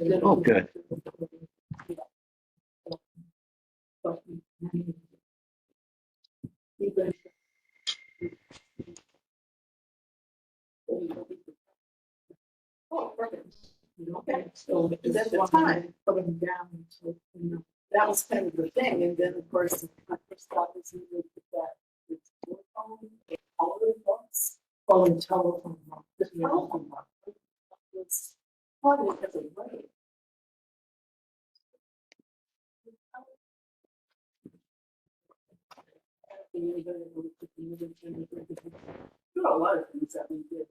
Oh, good. Oh, perfect. Okay, so that's the time, putting down, so, you know, that was kind of the thing, and then of course, my first thought was you would put that, it's telephone, all of the books, oh, and telephone, the telephone. It's probably because of weight. There are a lot of things that we did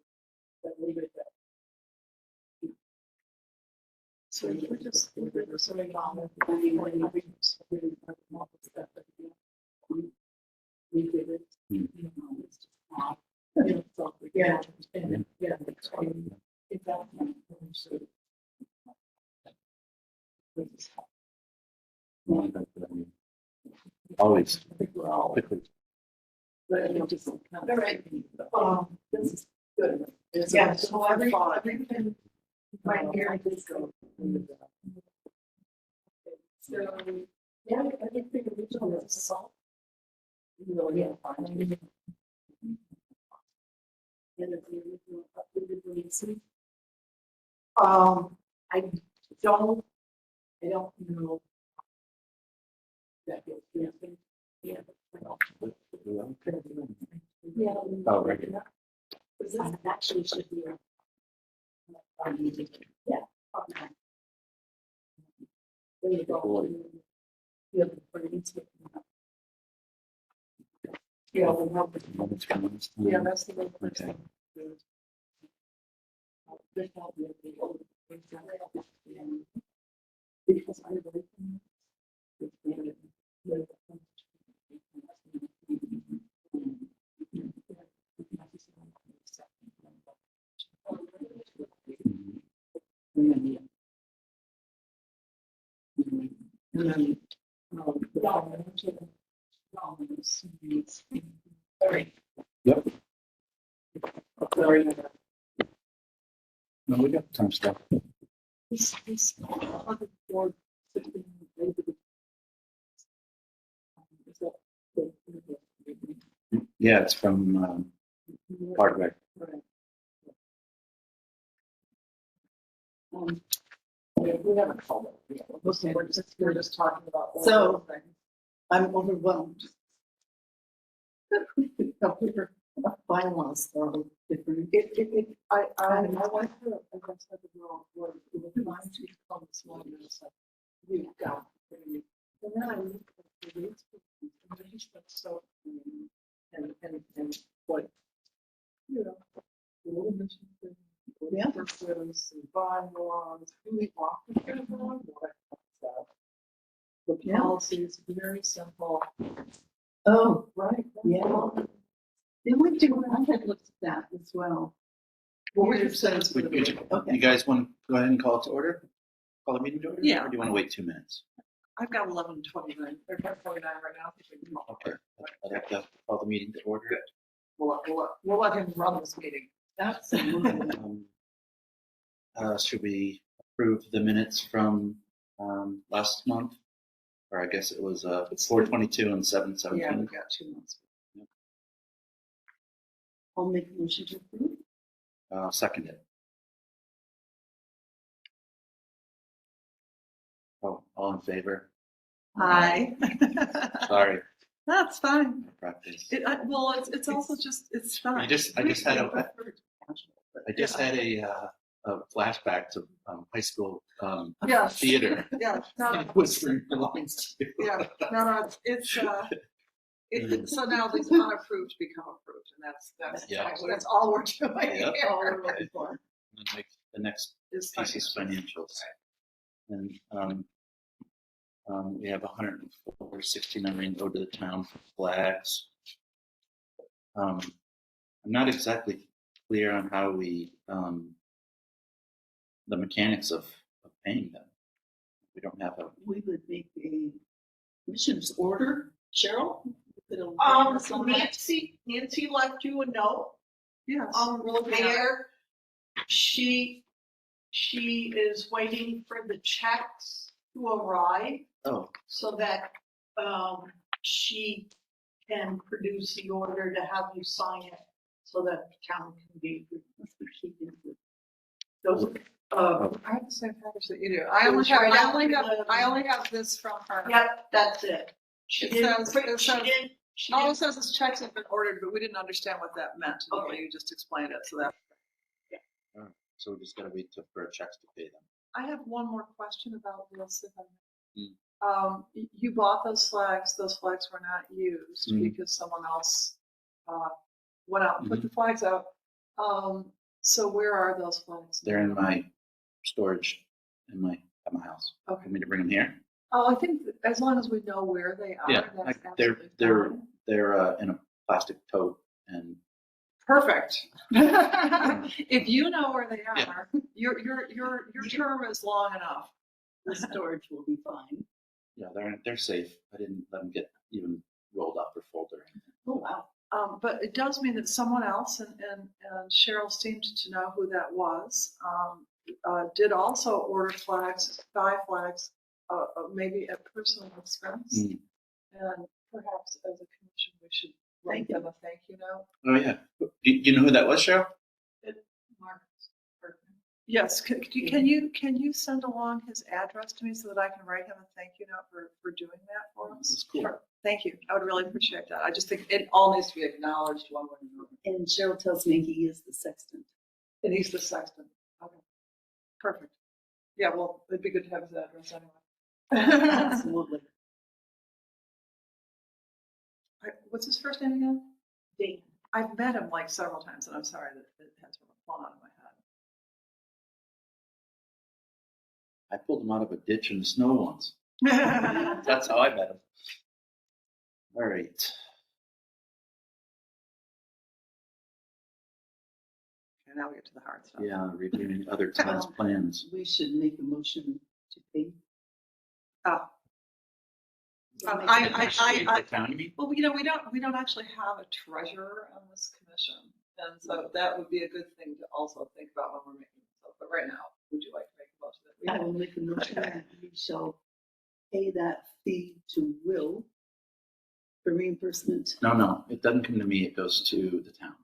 that we did that. So we're just sorting on we did it. You know, it's just not, you know, so, yeah, and, yeah, it's exactly. So, Always. well, but you know, just all right. This is good. Yeah, so everything right here, I just go. So, yeah, I think we can reach on this salt. You know, yeah, fine. And if you updated releasing. I don't know. That is, yeah. Yeah. Oh, right. This actually should be. Yeah. Okay. There you go. Yeah, yeah, we'll help it. Yeah, that's the way. Okay. Because I believe Yep. Sorry. No, we got some stuff. This other board sitting in the Yeah, it's from Hardwick. Yeah, we haven't called it. Yeah, we're just talking about. all So- those things. I'm overwhelmed. Computer bylaws are all different. I went through it, I guess I did wrong, word, it was trying to come this morning, and it's like, you down. And then I looked at the rates, and I just went so, and what, you know, the little mission thing, Yeah. purposes and bylaws, really often, what I thought. The Yeah. policy is very simple. Oh, Right. yeah. They would do, I had looked at that as well. What were your sense? Would you Okay. guys want to go ahead and call it to order? Call the meeting to order? Yeah. Or do you want to wait 2 minutes? I've got 11:29. They're 10:29 right now. Okay. I'd have to call the meeting to order. We'll let him run this meeting. Absolutely. Should we approve the minutes from last month? Or I guess it was 4/22 and 7/17. Yeah, we've got 2 months. I'll make a motion to approve. Second it. Oh, all in favor? Aye. Sorry, That's fine. practice. Well, it's also just, it's fine. I just had a flashback to high school Yeah. theater. Yeah, no, Whispering belongs to you. yeah, no, so now these unapproved become approved, and Yeah. that's all we're doing Yep. here. All we're looking for. And then the next Is piece is financials. And we have 104.69 owed to the town for flags. I'm not exactly clear on how we the mechanics of paying them. We don't have a. We would make a commissioner's order, Cheryl? So Nancy left you a note. Yes. There, she she is waiting for the checks to arrive Oh, so that, she can produce the order to have you sign it so that the town can be. Those, I have the same package that you do. I It only was have, right I after only have, the- I only have this from her. yep, that's it. She It didn't, says- print- it she says- didn't, she All it didn't, says is checks have been ordered, but we didn't understand what that meant until Okay. you just explained it, so that. so we just gotta wait for checks to pay them. I have one more question about this. If I may. Mm. You bought those flags were not used Mm. because someone else, went out and put the flags out. So where are those flags? They're in my storage at my house. Okay. Want me to bring them here? Oh, I think that as long as we know where they are, Yeah, that's they're absolutely they're fine. they're in a plastic tote, and Perfect. If you know where they Yeah. are, your term is long enough. The storage will be fine. yeah, they're safe. I didn't let them get even rolled up or folded. Oh, wow. But it does mean that someone else, and Cheryl seemed to know who that was, did also order flags, buy flags, maybe at personal expense. Mm. And perhaps as a commission, we should write them a thank you note. Oh yeah, you know who that was, Cheryl? Mark's partner. Yes, can you send along his address to me so that I can write him a thank you note for doing that for us? That's cool. Sure. Thank you. I would really appreciate that. I just think it all needs to be acknowledged one way or another. And Cheryl tells me he is the sexton. And he's the sexton. Okay. Perfect. Yeah, well, it'd be good to have his address anyway. Absolutely. What's his first name again? Dan. I've met him like several times, and I'm sorry that it has fallen out of my I pulled him out of a ditch in the snow once. head. That's how I met him. All right. Okay, now we get to the hard stuff. Yeah, reviewing other towns' plans. We should make a motion to pay. Oh. For town, you mean? Well, we don't actually have a treasurer on this commission, and so that would be a good thing to also think about when we're making this up. But right now, would you like to make a motion that we? I will make a motion that we shall pay that fee to Will for reimbursement. No, it doesn't come to me. It goes to the town.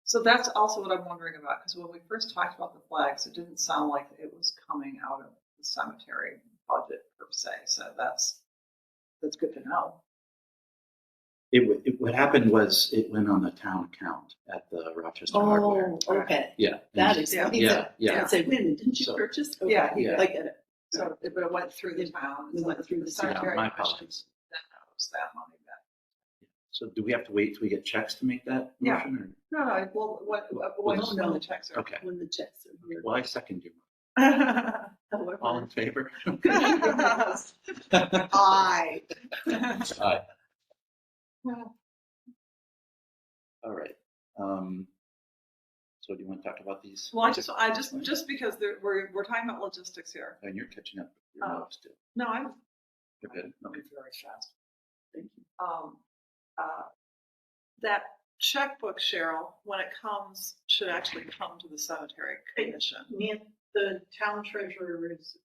So that's also what I'm wondering about, because when we first talked about the flags, it didn't sound like it was coming out of the cemetery budget per se. So that's good to know. What happened was it went on the town account at the Rochester Hardware. Oh, okay. Yeah. That and- explains Yeah, it. yeah. I say, wait a minute, didn't you So- purchase? Yeah, Okay, yeah. I get it. So, but it went through the town. It went through the town. cemetery My commission apologies. that knows that money back. So do we have to wait till we get checks to make that Yeah. motion? No, well, when the checks Or? are. Okay. When the checks are here. Well, I second you. However, All in favor? Yes. I. Aye. All right. So do you want to talk about these? Well, I just because we're talking about logistics here. And you're catching up with your Oh. notes too. No, I'm You're good. Okay. very fast. Thank you. That checkbook, Cheryl, when it comes, should actually come to the cemetery commission. the town treasurer is.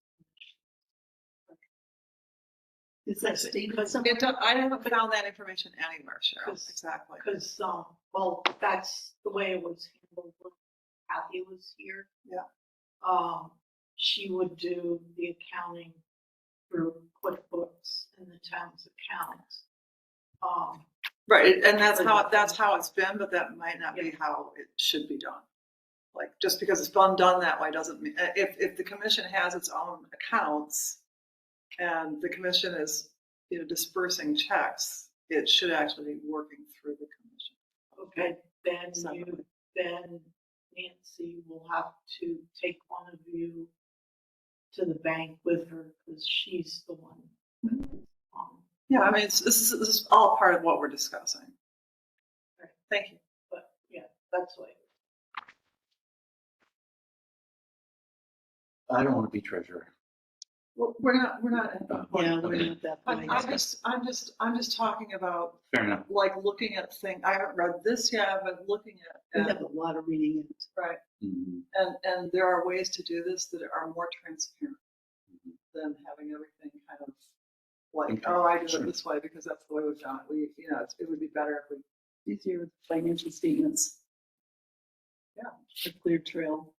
Is that stated somewhere? I haven't found that information anywhere, Cheryl. Because- Exactly. Because, well, that's the way it was handled when Kathy was here. Yeah. She would do the accounting through QuickBooks and the town's accounts. Right, and that's how it's been, but that might not be how it should be done. Like, just because it's been done that way doesn't mean, if the commission has its own accounts and the commission is, dispersing checks, it should actually be working through the commission. Okay, then Nancy will have to take one of you to the bank with her because she's the one. Yeah, I mean, this is all part of what we're discussing. Right. Thank you. But yeah, that's what. I don't want to be treasurer. Well, we're not at that point. Yeah, we're Okay. not that I'm point. I'm just talking about Fair enough. like looking at things. I haven't read this yet, but looking We at, have a lot of reading in it. right. Mhm. And there are ways to do this that are more transparent than having everything kind of like, Okay, oh, I do sure. it this way because that's the way we've done it. We, you know, it would be better if we, Easier with financial statements. Yeah. A clear trail.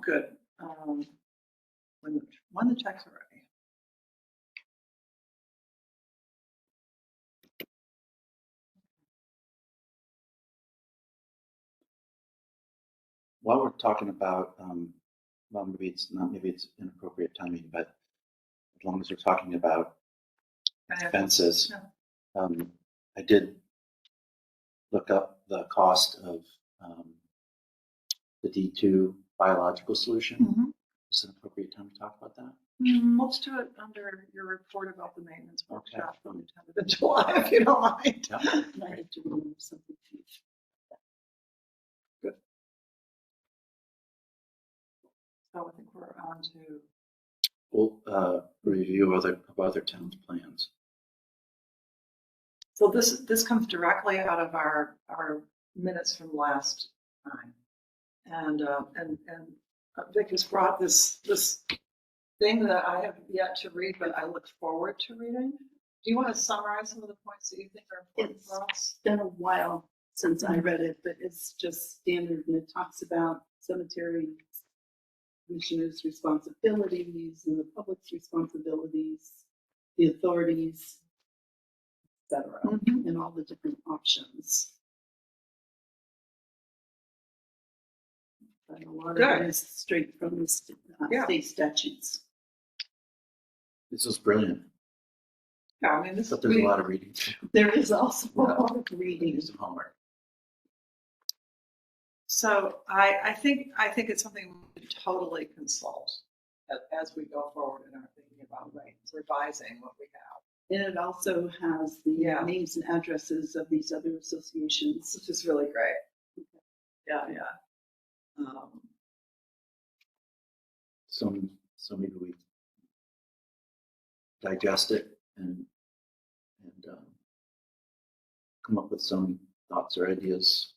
good. When the checks are ready. While we're talking about, well, maybe it's inappropriate timing, but as long as we're talking about expenses, I did look up the cost of the D2 biological solution. Is it an appropriate time to talk about that? Let's do it under your report about the maintenance Okay. workshop on the 10th of July, if you don't mind. Yeah. And I have to remember something. So I think we're on to, We'll review other towns' plans. so this comes directly out of our minutes from last time. And Vic has brought this thing that I have yet to read, but I look forward to reading. Do you want to summarize some of the points that you think are important for us? It's been a while since I read it, but it's just standard and it talks about cemetery commissioners' responsibilities and the public's responsibilities, the authorities, et cetera, and all the different options. But a lot of Good. it is straight from the Yeah. state statutes. This was brilliant, Yeah, I mean, this but there's a lot of reading. There is also a Yeah. lot of reading. Some homework. So I think it's something we should totally consult as we go forward in our thinking about revising what we have. And it also has the Yeah. names and addresses of these other associations. Which is really great. Yeah. So maybe we digest it and come up with some thoughts or ideas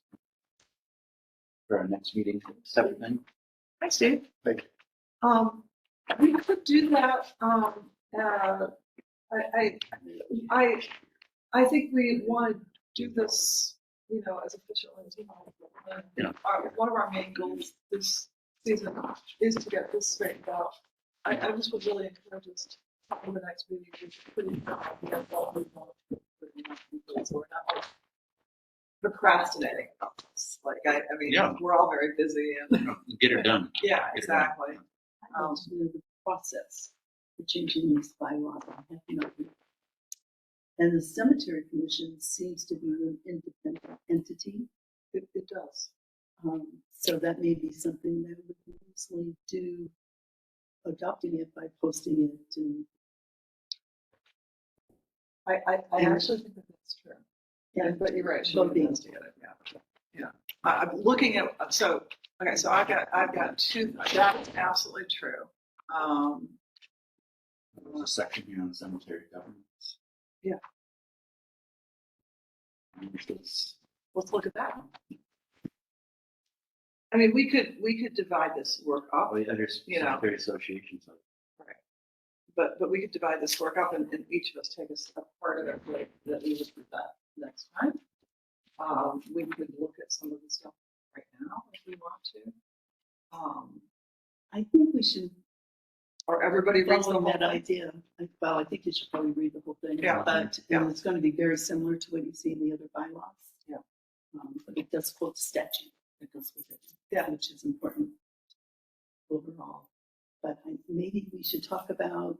for our next meeting. Seventh. Hi, Steve. Right. We could do that. I think we want to do this, you know, as efficiently as possible. Yeah. One of our main goals this season is to get this straightened out. I just would really encourage us to talk in the next meeting. We should put in what we want to put in, so we're not like procrastinating about this. Like, I mean, Yeah. we're all very busy and Get her done. yeah, Get her done. exactly. I want to know the process for changing these bylaws. I have no idea. And the cemetery commission seems to be an independent entity. It does. So that may be something that we could easily do, adopting it by posting it and. I actually think that that's true. Yeah, But you're right. She voting. investigate it. Yeah. I'm looking at, so I've got two, that's absolutely true. There's a section here on cemetery governance. Yeah. Let's look at that. I mean, we could divide this work up, Oh, yeah, there's You know. cemetery associations. but we could divide this work up and each of us take a part of it that we would present next time. We could look at some of the stuff right now if we want to. I think we should Or everybody reads the follow whole that thing. idea. Well, I think you should probably read the whole thing. Yeah. But Yeah. it's going to be very similar to what you see in the other bylaws. Yeah. But it does quote statute that goes with it. Yeah. Which is important overall. But maybe we should talk about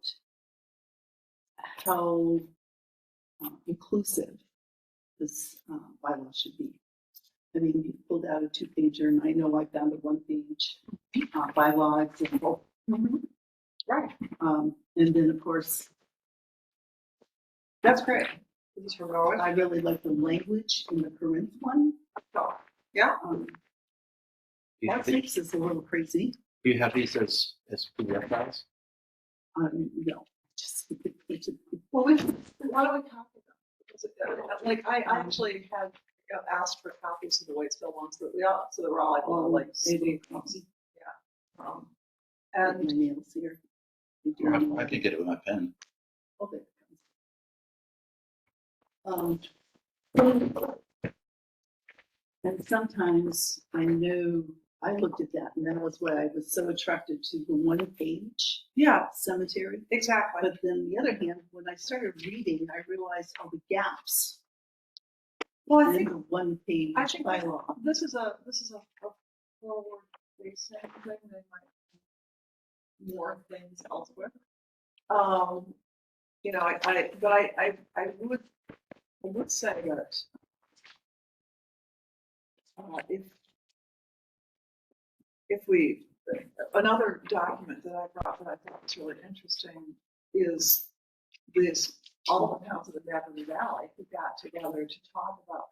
how inclusive this bylaw should be. I mean, you pulled out a 2-pager, and I know I found a 1-page bylaw example. Right. And then, of course, That's great. This is from Norway. I really like the language in the Corinth one. Yeah. Do you That think- makes us a little crazy. Do you have these as PDF files? No, just. Well, why don't we copy them? Because like, I actually had asked for copies of the Waitsville ones, but so that we're all like, well, like, Maybe. and My nails here. Or I could get it with my pen. Oh, there it comes. And sometimes I know, I looked at that and that was why I was so attracted to the one page yeah, cemetery. exactly. But then the other hand, when I started reading, I realized all the gaps Well, I in think the one page I think bylaw. this is a forward facing thing. They might more things elsewhere. You know, I would say that if we another document that I brought that I thought was really interesting is this all the towns of the Granville Valley who got together to talk about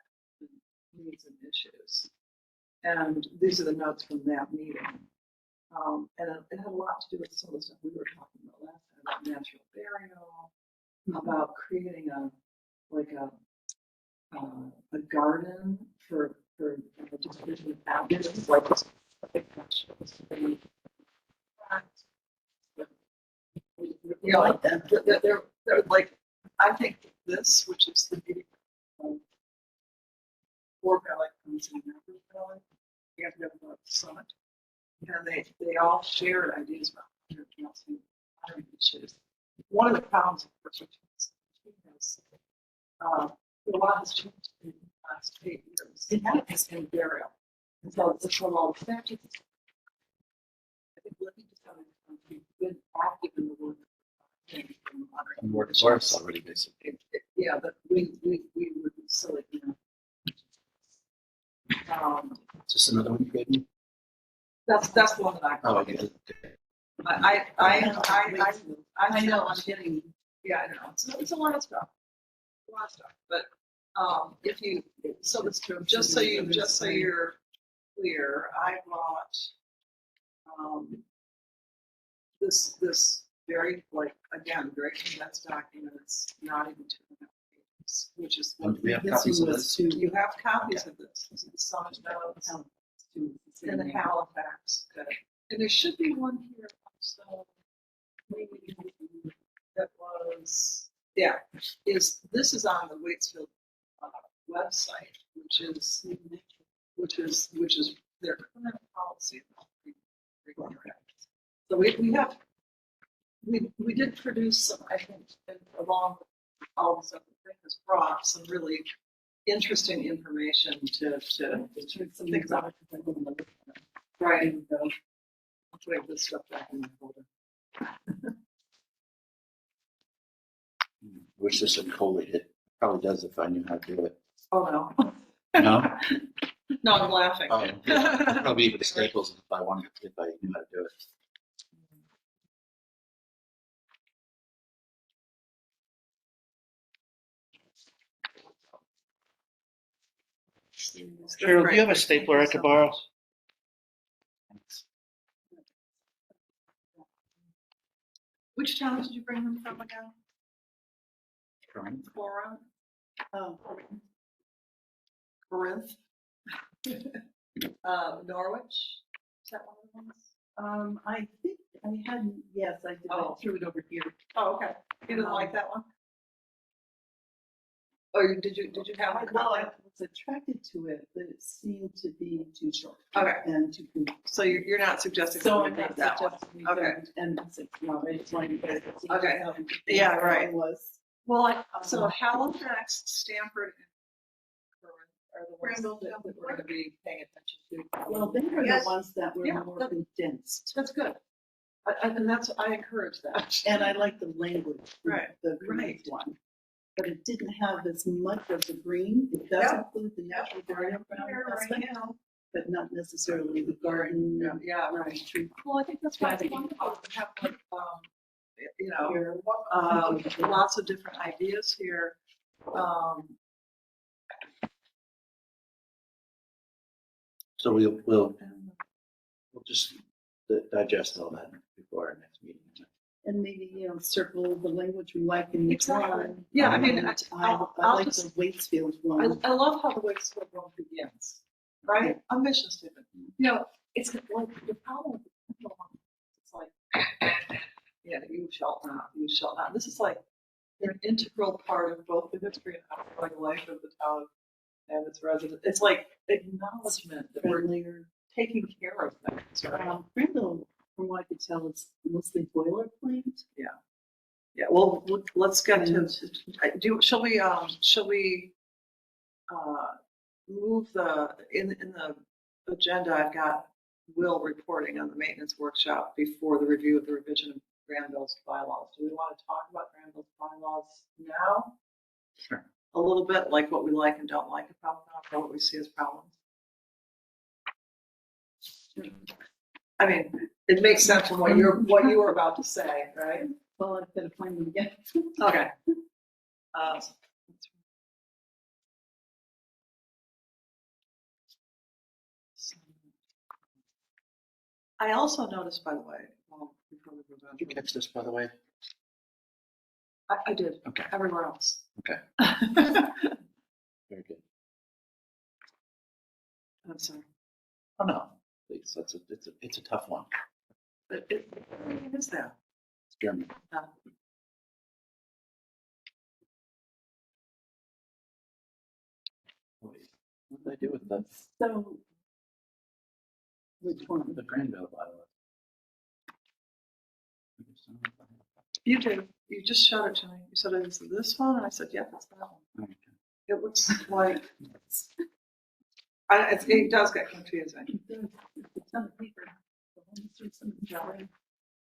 needs and issues. And these are the notes from that meeting. And it had a lot to do with some of the stuff we were talking about last time about natural burial, about creating a garden for distribution of avenues, like you know, like that. They're like, I think this, which is the meeting of War Valley comes in Granville Valley, you have to have about the summit. And they all shared ideas about honoring issues. One of the problems, of course, is a lot has changed in the last 8 years. It has been burial. And so it's from all the statutes. I think looking to some we've been active in the work. And more source already, basically. Yeah, but we would be silly, you know. Is this another one you gave me? That's the one that I Oh, brought. okay. I know, I'm getting. Yeah, I know. It's a lot of stuff. A lot of stuff. But if you so this just so you're clear, I brought this very again very condensed document. It's not even 2.5 pages, which is And do we have This copies of was this? to- you have copies of this. This is the Summit notes and the Halifax. And there should be one here also. Maybe that was this is on the Waitsfield website, which is their current policy. So we did produce some, I think, along with all the stuff that Rick has brought, some really interesting information to think about. Right. I'll put this stuff back in the folder. Wish this had collated. Probably does if I knew how to do it. Oh, no. No? No, I'm laughing. Oh, yeah. Probably even the staples if I wanted, if I knew how to do it. Cheryl, do you have a stapler I could borrow? Thanks. Which town did you bring them from again? Corinne? Flora? Oh, Corinth? Norwich? Is that one of the ones? I think I hadn't, yes, I did, I Oh. threw it over here. Oh, okay. You didn't like that one? Or did you have a Well, I comment? was attracted to it, but it seemed to be too short. Okay. And too. So you're not suggesting. So we I'm make not that one? suggesting we Okay. don't, and it's like, no, I just wanted to see Okay. how Yeah, it right. was. Well, so Halifax, Stamford, and Corinth are the ones Granville, that we're going to be paying attention to. Well, they were the Yes. ones that were Yeah, more that- condensed, That's good. And I encourage that. and I like the language, Right, the green right. one. But it didn't have as much of the green, it does Yeah. include the natural burial ground Here, right aspect, now. but not necessarily the garden. Yeah, and yeah, right. tree. Well, I think that's why it's wonderful to have you know, Here. lots of different ideas here. So we'll just digest all that before our next meeting. And maybe, circle the language we like in each Exactly. one. Yeah, I mean, And I'll like just- the Waitsfield one. I love how the Wakefield one begins, right? A mission statement. It's like the problem with the Granville one. It's like, yeah, you shall not, you shall not. This is like, they're an integral part of both the history and ongoing life of the town and its residents. It's like acknowledgement that we're Friendlier. taking care of things, right? Granville, from what I could tell, is mostly boilerplate. Yeah, well, let's get to, shall we move in the agenda, I've got Will reporting on the maintenance workshop before the review of the revision of Granville's bylaws. Do we want to talk about Granville's bylaws now? Sure. A little bit, like what we like and don't like about them, or what we see as problems? I mean, it makes sense from what you were about to say, right? Well, I've got to find them again. Okay. I also noticed, by the way, before we go Did you catch this, by the way? I did. Okay. Everywhere else. Okay. Very good. I'm sorry. Oh, no, please, it's a tough one. It is there. It's German. Wait, what did I do with So, which one? the Granville bylaw? You did. You just showed it to me. You said, is it this one? And I said, yeah, that's that one. Okay. It looks like, it does get confusing. It's a ton of paper.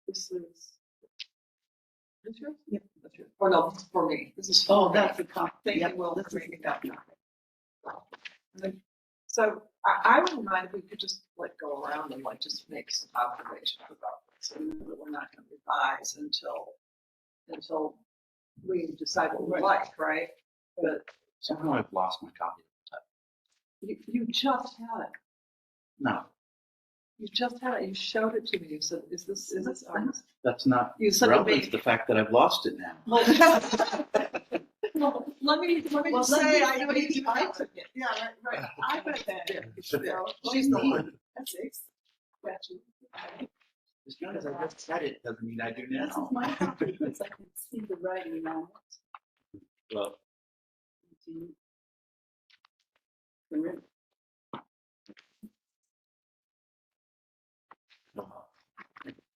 This is. This yours? Yep. That's yours. Or no, this is for me. This is. Oh, for me. that's a copy. Thank Yep, you, Will, this for is making a copy. that. So I wouldn't mind if we could just like go around and like just make some observations about this. So that we're not going to revise until we decide what we like, right? But Somehow I've lost my copy. you just had it. No, You just had it. You showed it to me. You said, is this ours? that's not You said to relevant me. to the fact that I've lost it now. Well, let me just say, I took it. Yeah, right. I bet that. She's the one. That's it. Gotcha. As long as I just said it, doesn't mean I do This is now. my copy because I can see the writing on it. Well, Correct.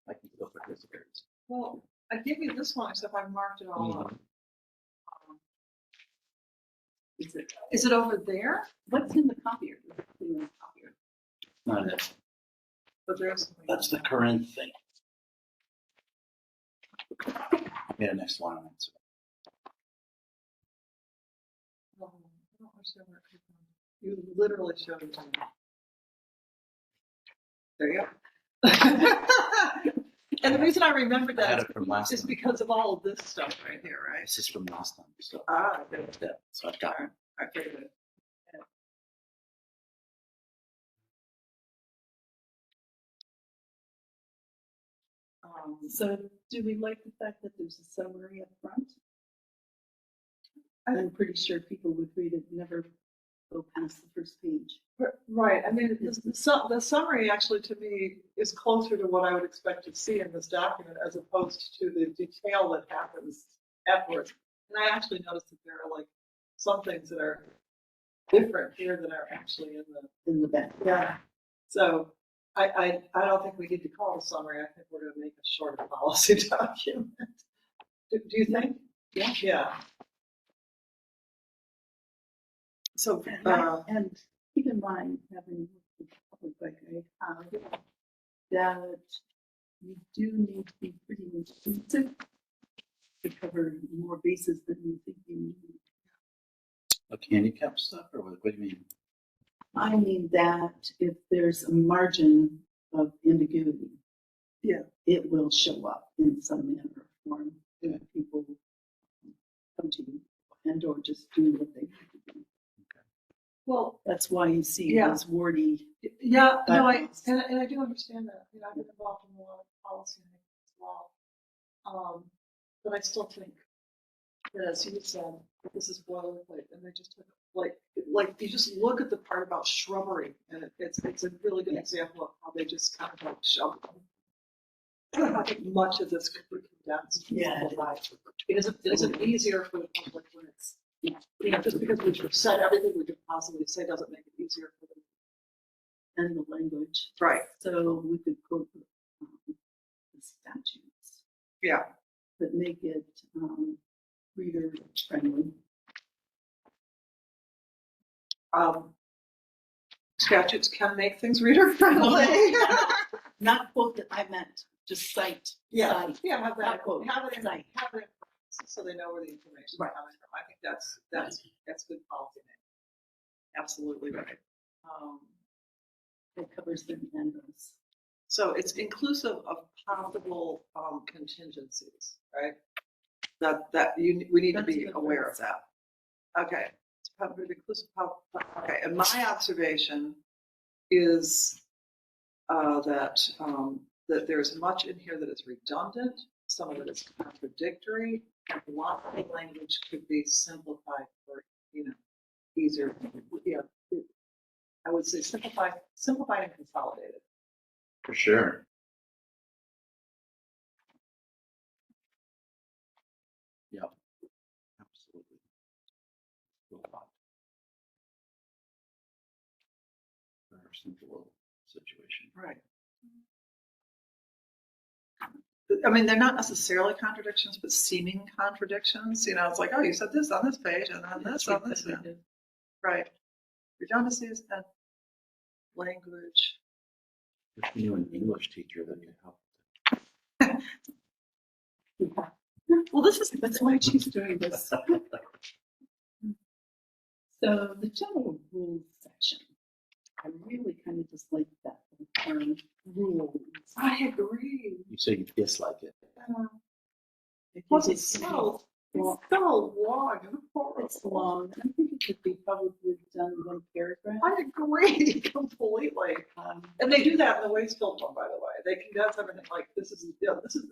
I can go for this. Well, I gave you this one, except I marked it all up. Is it over there? What's in the copier? What's in the copier? Not it. But there's. That's the current thing. Yeah, next one. You literally showed it to me. There you go. And the reason I remembered I had that it from last is time. because of all of this stuff right here, right? This is from last time, so. Good. Yeah, so I've got it. I figured it. So do we like the fact that there's a summary up front? I'm pretty sure people would read it, never go past the first page. Right, I mean, the summary actually to me is closer to what I would expect to see in this document as opposed to the detail that happens afterwards. And I actually noticed that there are like some things that are different here that are actually In the back. yeah. So I don't think we need to call it a summary. I think we're gonna make a shorter policy document. Do you think? Yeah. Yeah. So, And keep in mind, having worked with the public like I have, that you do need to be pretty inclusive to cover more bases than you think you need. Like handicap stuff, or what do you mean? I mean that if there's a margin of ambiguity, Yeah. it will show up in some manner or form when people come to you and or just do what they need to do. well, That's why you see Yeah. those wordy Yeah, no, Bylaws. and I do understand that. I've been involved in a lot of policy making as well. But I still think that, as you said, this is boilerplate, and they just took, like you just look at the part about shrubbery, and it's a really good example of how they just kind of like shove I think much of this could be condensed. Yeah. It isn't easier for the public when it's, just because we've said everything we could possibly say doesn't make it easier for them. And the language. Right. So we could go to the statutes, Yeah. but make it reader friendly. Statutes can make things reader friendly. Not quote that I meant, just cite. Yeah, Cite. yeah, have that, Not quote. have it, Cite. have it, so they know where the information is Right. coming from. I think that's good policy making. Absolutely right. It covers the handles. So it's inclusive of possible contingencies, right? We need to That's be good. aware of that. Okay. It's probably inclusive of, okay, and my observation is that there's much in here that is redundant, some of it is contradictory, and a lot of the language could be simplified for, easier. Yeah, I would say simplified and consolidated. For sure. Yeah, absolutely. A lot. Very simple situation. Right. I mean, they're not necessarily contradictions, but seeming contradictions. It's like, oh, you said this on this page and then this on this. Yeah. Right. Redundancies and language. If you knew an English teacher that could help. Well, That's why she's doing this. So the general rules section, I really kind of dislike that term rules. I agree. You say you dislike it. Plus, it's so long. It's long. I think it could be probably done in one paragraph. I agree completely. And they do that in the Wastefield one, by the way. They condense everything like this is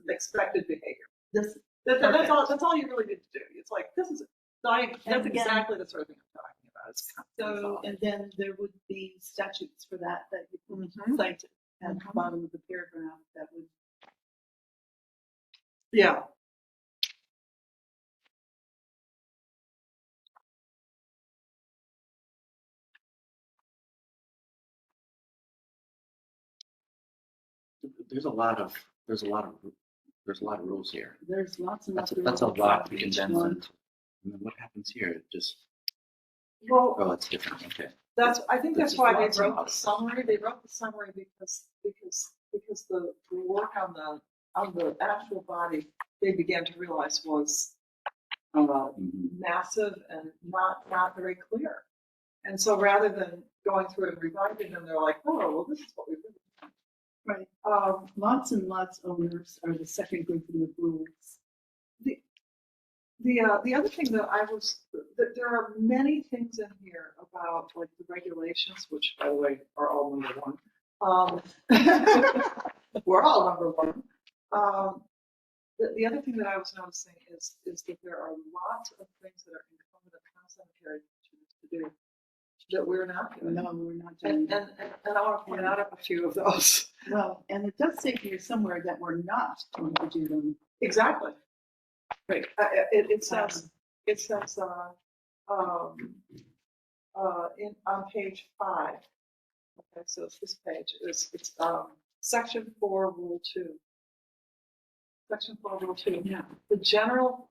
expected behavior. That's all you really need to do. It's like that's again- exactly the sort of thing I'm talking about. It's So, and then there would be statutes for that you can Mhm. cite at the Mhm. bottom of the paragraph that would. yeah. There's a lot of rules here. There's lots and lots of. That's a rules lot for to each condense one. into. And then what happens here? It just, Well, oh, it's different. Okay. I think This that's is why they lots and wrote the lots. summary. They wrote the summary because the work on the actual body they began to realize was Mhm. massive and not very clear. And so rather than going through and revising them, they're like, oh, well, this is what we've really done. Right. Lots and lots owners are the second group in the rules. The other thing that there are many things in here about like the regulations, which by the way are all number one. We're all number one. The other thing that I was noticing is that there are lots of things that are incumbent upon cemetery commissioners to do that we're not doing. No, we're not doing And that. I want to point out a few of those. Well, and it does say here somewhere that we're not going to do them. Exactly. Right. It says on page 5. Okay, so it's this page. It's section 4, rule 2. Section 4, rule 2. Yeah. The general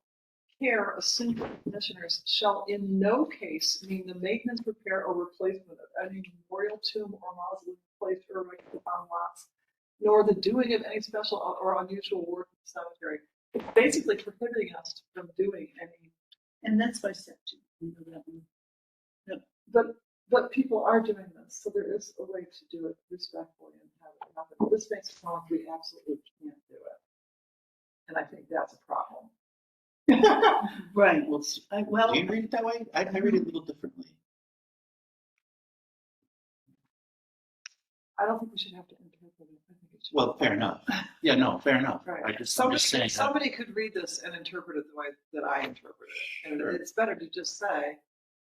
care assumed by commissioners shall in no case mean the maintenance, repair, or replacement of any memorial tomb or mausoleum placed or erected on lots, nor the doing of any special or unusual work in the cemetery. It's basically prohibiting us from doing any. And that's by statute. You know that one. But people are doing this, so there is a way to do it respectfully and have it happen. This makes it sound like we absolutely can't do it, and I think that's a problem. Right. Well, do you read it that way? I read it a little differently. I don't think we should have to interpret it. I think it should. Well, fair enough. Yeah, no, fair enough. Right. I'm just saying. that- Somebody could read this and interpret it the way that I interpret it. And Sure. it's better to just say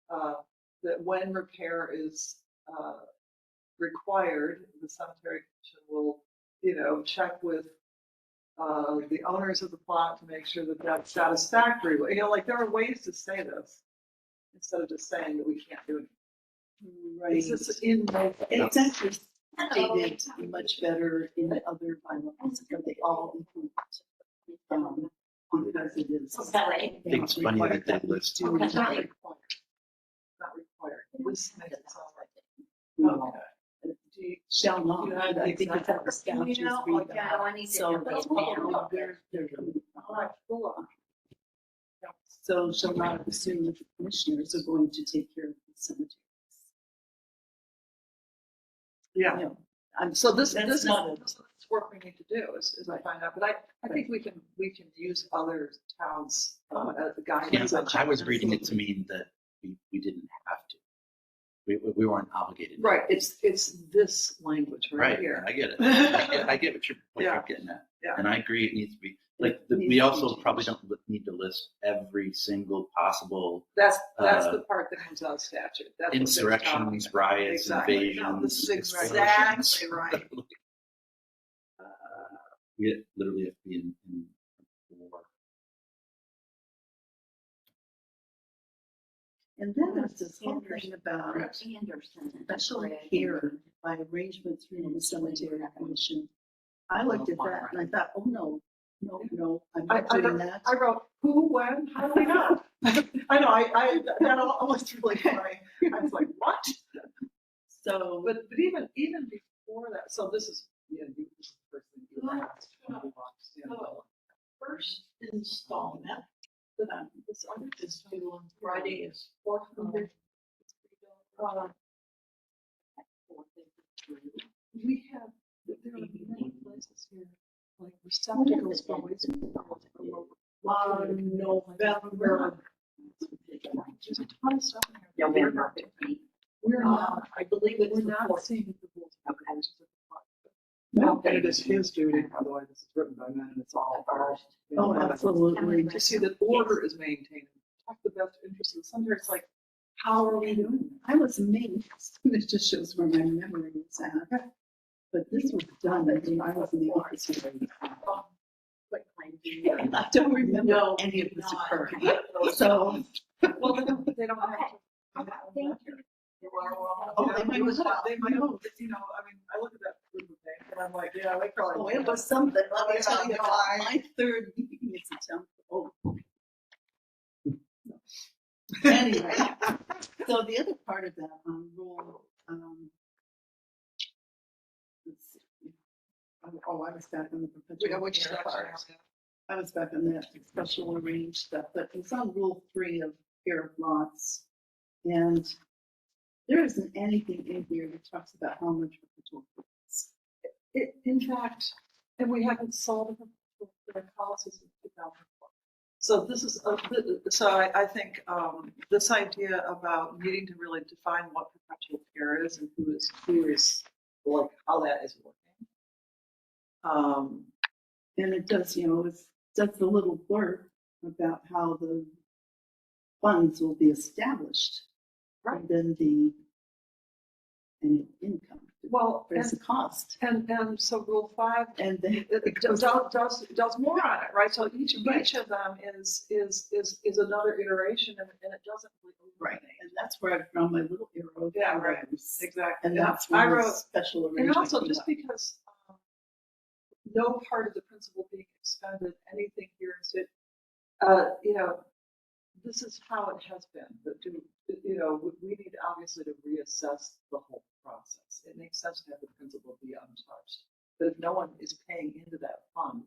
that when repair is required, the cemetery commission will, check with the owners of the plot to make sure that that's satisfactory. Like there are ways to say this instead of just saying that we can't do it. Right. It's just in the. It's actually stated much better in the other bylaws, because they all include, because it is. I think it's funny that they list. It's not required. Not required. This makes it sound like. No. Okay. Do you, Shall not, You have the I think it's how the exact- statutes You know, read like, that. I need to So know that's that now. what they're all right, full on. So shall not assume that the commissioners are going to take care of the cemeteries. Yeah. No, So this That's is not a- this is work we need to do is to find out. But I think we can use other towns as a Yeah, guidance. I was reading it to mean that we didn't have to. We weren't obligated. Right. It's this language right Right, here. I get it. I get what Yeah. you're getting at. Yeah. And I agree, it needs to be, like, It needs we to also be probably changed. don't need to list every single possible That's Uh, the part that comes out of statute. That's what they're insurrections, talking about. riots, Exactly. No, this is invasions. exactly explosions. right. We literally have to be in war. And then there's this whole thing about Anderson. special care by arrangement through the cemetery commission. I looked at that and I thought, oh, no, I'm not doing that. I wrote, who, when, how do we know? I know, that almost really funny. I was like, what? So, But even before that, so this is, this is the first thing you asked. First installment, this other is due on Friday is $400. We have, there are many places here, like receptacles for waste. November. There's a ton of stuff in here. Yeah, we're not. We're not, I believe it's we're the not 4th. seeing the rules. No. And it is his duty, by the way, this is written by men, and it's all ours. oh, absolutely. To see that order is maintained, protect the best interests of the cemetery, it's like, how are we doing that? I was amazed. It just shows where my memory is at. But this was done, I think I was in the office. And I don't remember No, any of this not. occurring. So, Well, they don't have to. Thank you. You are welcome. Oh, they might They not. they might, I mean, I look at that group of things, and I'm like, yeah, they probably. oh, it was something, let me tell you, Yeah. my third meeting is a town. Oh. Anyway, so the other part of that rule, let's see. Oh, I was back on the perpetual. Which care part? part. I was back on that special arranged stuff, but it's on rule 3 of care of lots. And there isn't anything in here that talks about how much perpetual care is. In fact, and we haven't sold the policies in 2004. So this is, I think this idea about needing to really define what perpetual care is and who is, like, how that is working. And it does, it's just a little blurb about how the funds will be established. Right. And then the annual income. Well, There's a cost. and so Rule 5 And then it does more on it, right? So each of them is another iteration, and it doesn't really right. And that's where I found my little arrow. Yeah, right. arrows. Exactly. And that's I when the wrote, special and arrangement. also came just up. because no part of the principal being expended, anything here is it, this is how it has been, but we need obviously to reassess the whole process. It makes sense to have the principal be untouched, but if no one is paying into that fund,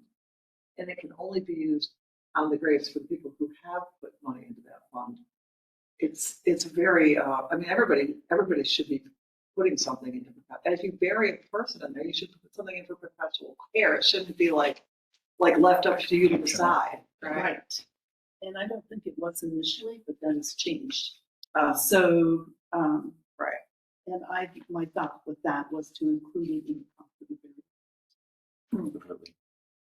and it can only be used on the graves for the people who have put money into that fund, it's very, everybody should be putting something into perpetual. If you bury a person in there, you should put something in for perpetual care. It shouldn't be like left up to you to decide, right? Right. And I don't think it was initially, but then it's changed. Right. And my thought with that was to include it in the cost of the burial. Really.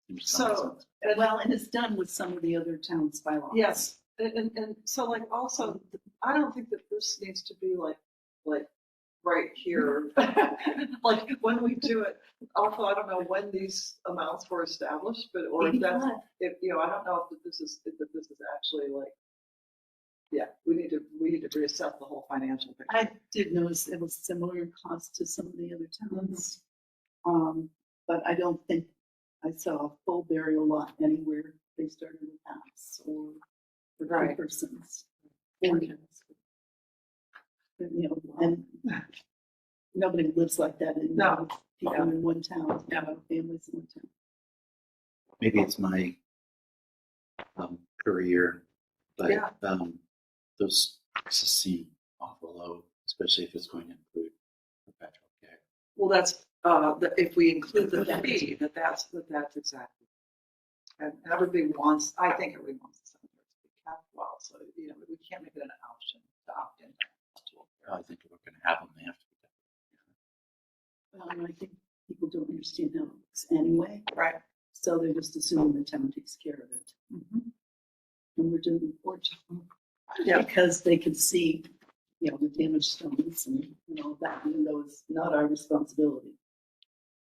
Seems So, common sense. Well, and it's done with some of the other towns' bylaws. yes, and so like also, I don't think that this needs to be like right here. Like when we do it, although I don't know when these amounts were established, but, or if that's, 85. if, you know, I don't know if this is actually like, yeah, we need to reassess the whole financial picture. I did notice it was similar in cost to some of the other towns. But I don't think I saw a full burial lot anywhere. They started with halves or for two Right. persons. And, you know, and nobody lives like that in No. people in one town, families in one town. Maybe it's my career, but Yeah. those prices seem awful low, especially if it's going to include perpetual care. Well, that's, if we include the fee, that's exactly. And everybody wants, I think everybody wants the cemetery to be kept well, so, you know, we can't make it an option to opt in. I think if we're going to have them, they have to be. And I think people don't understand how it works anyway, Right. so they just assume the town takes care of it. Mhm. And we're doing a poor job. Yeah. Because they can see, you know, the damaged stones and, you know, that, even though it's not our responsibility.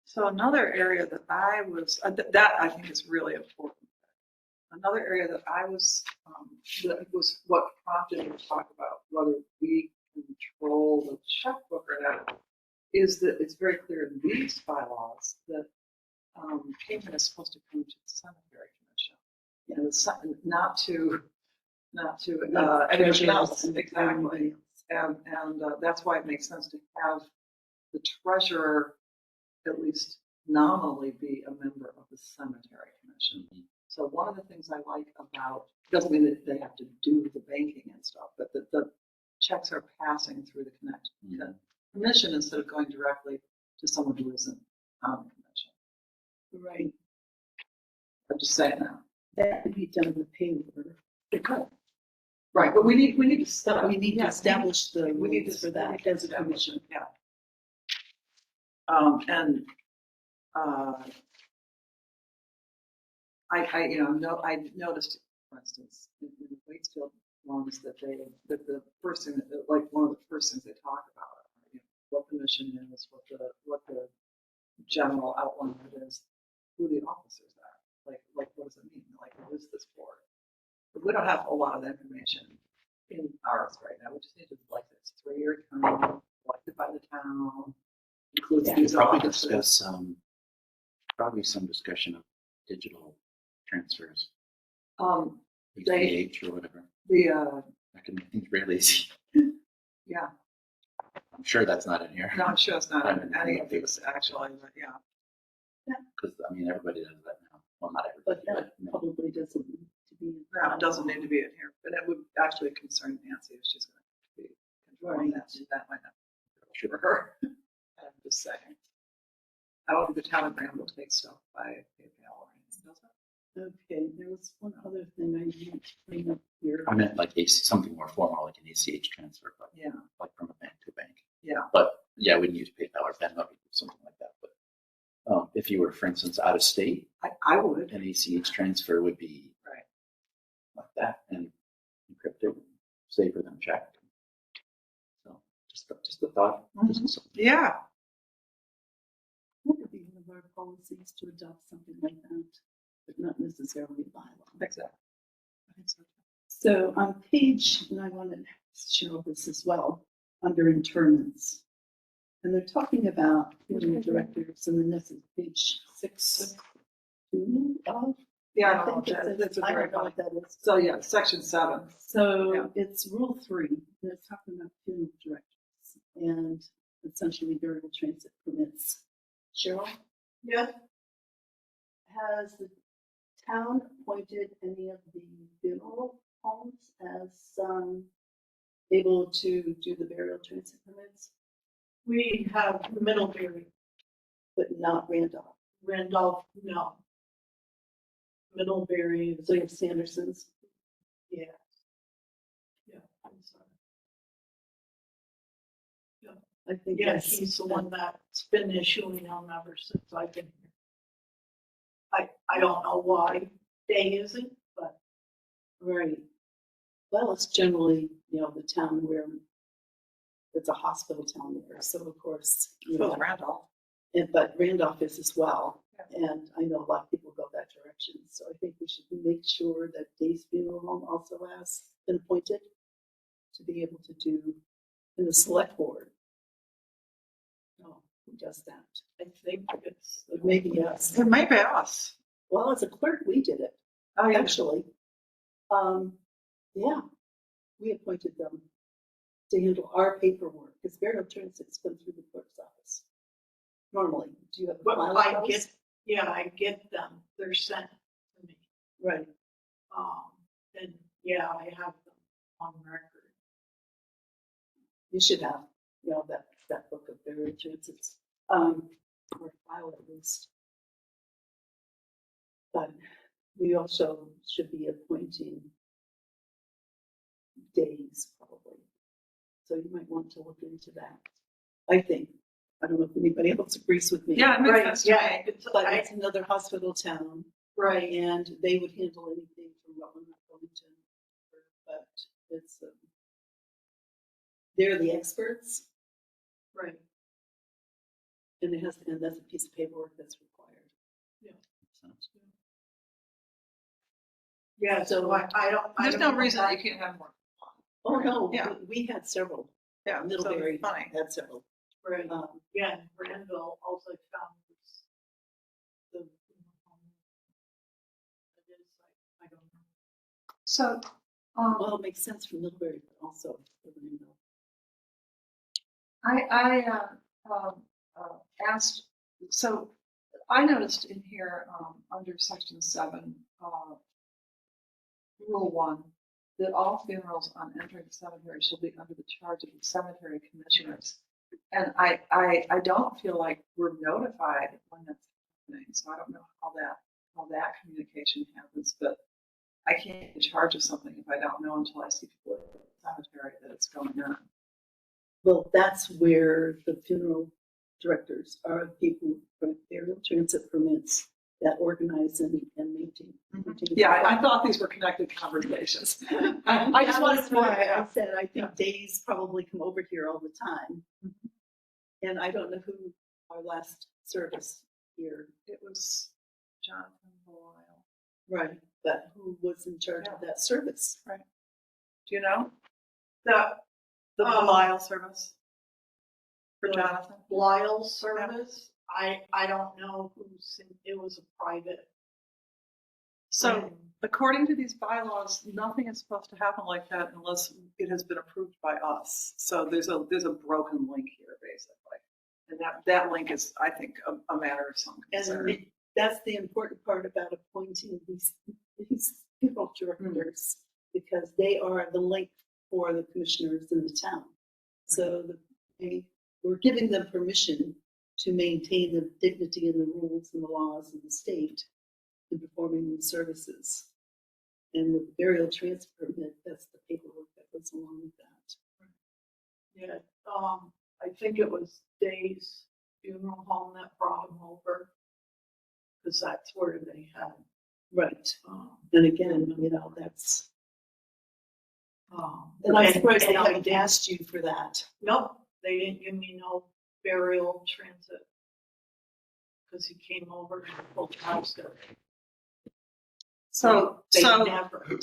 So another area that I was, that I think is really important. Another area that I was, that was what prompted me to talk about whether we control the checkbook or not, is that it's very clear in these bylaws that payment is supposed to come to the cemetery commission. And it's not to anyone else, exactly. And that's why it makes sense to have the treasurer at least nominally be a member of the cemetery commission. So one of the things I like about, doesn't mean that they have to do the banking and stuff, but that the checks are passing through the commission instead of going directly to someone who isn't on the commission. Right. I'm just saying that. That could be done with pay order. It could. Right, but we need to start. We need to establish the We need rules to for that as a commission. Yeah. And I noticed, for instance, in the Waitsfield ones that the first thing that, like one of the first things they talk about, you know, what the mission is, what the general outline of it is, who the officers are, like what does it mean, like who is this for? But we don't have a lot of information in ours right now. We just need to, like, this 3-year term, elected by the town, includes these Probably officers. discuss probably some discussion of digital transfers, They- ACH or whatever. I I can think really easy. yeah, I'm sure that's not in here. no, I'm sure it's not in any of these actually, but yeah. Because I mean everybody does that now. Well, not But everybody, that but probably doesn't need to be. No, it doesn't need to be in here, but it would actually concern Nancy if she's going to be controlling that. That might not be good for her. I'm just saying. I don't think the town of Granville takes stuff by PayPal or anything, does it? Okay, there was one other thing I need to bring up here. I meant like something more formal, like an ACH transfer, but Yeah. like from a bank to a bank. Yeah. But yeah, we can use PayPal or Venmo, something like that. But if you were, for instance, out of state, I would. an ACH transfer would be Right. like that and encrypted, safer than check. So just the thought. This is something. Yeah. That would be one of our policies to adopt something like that, but not necessarily a bylaw. Exactly. I think so. So on page, and I wanted to show this as well, under interments. And they're talking about funeral directors, and then this is page 6.2 of. Yeah, I I think know, it says- that's a I very don't know funny. what that is. So yeah, section 7. So Yeah. it's rule 3, and it's talking about funeral directors and essentially burial transit permits. Cheryl, Yeah, has the town appointed any of the funeral homes as able to do the burial transit permits, we have Middlebury, but not Randolph? Randolph, no. Middlebury is, So you have Sanderson's. yeah. Yeah, I'm sorry. I think Yeah, that's. he's the one that's been issuing them ever since I've been here. I don't know why Day isn't, but Right. Well, it's generally, the town where it's a hospital town there, so of course. So is Randolph. But Randolph is as well, and I know a lot of people go that direction, so I think we should make sure that Day's Funeral Home also has been appointed to be able to do, in the select board. Oh, who does that? I think it's. Maybe yes. It may be us. Well, as a clerk, we did it, Oh, yeah. actually. Yeah, we appointed them to handle our paperwork, because burial transits come through the clerk's office. Normally, do you have a But file I of those? I get them. They're sent to me. Right, And yeah, I have them on record. you should have, that book of burial transits, or file at least. But we also should be appointing days probably. So you might want to look into that. I think. I don't know if anybody else agrees with me. Yeah, it makes Right, sense to yeah, me. But it's another hospital town, Right, and they would handle anything from Rutland or Wilmington. But it's, they're the experts, right. and and that's a piece of paperwork that's required. Yeah, so I don't. I There's don't no know reason that- that you can't have more. Oh, no, Yeah. we had several. Yeah, so Middlebury funny. had several. Right, Um, yeah, and Granville also found was the. I don't know. So, Well, it makes sense for Middlebury, but also for Greenville. asked, so I noticed in here, under section 7, rule 1, that all funerals on entering the cemetery shall be under the charge of the cemetery commissioners. And I don't feel like we're notified when that's happening, so I don't know how that communication happens, but I can't be in charge of something if I don't know until I see people at the cemetery that it's going on. Well, that's where the funeral directors are the people from burial transit permits that organize and maintain. Yeah, I thought these were connected conversations. I just wanted That's to. why I said, I think Days probably come over here all the time. And I don't know who our last service here, It was Jonathan Boyle. right, but who was in charge of that service? Do you know? The The Um, Belial service? For the Jonathan? Lyle service, I don't know who's, it was a private. So according to these bylaws, nothing is supposed to happen like that unless it has been approved by us. So there's a broken link here, basically. And that link is, I think, a matter of some concern. And that's the important part about appointing these funeral directors, because they are the link for the commissioners in the town. So we're giving them permission to maintain the dignity and the rules and the laws of the state in performing these services. And with the burial transfer permit, that's the paperwork that goes along with that. Yeah, I think it was Days Funeral Home that brought him over. Cause that's where they had, Right. And again, that's, and I'm surprised they haven't asked you for that. nope, they didn't give me no burial transit. Cause he came over and pulled the house down. So They never. we're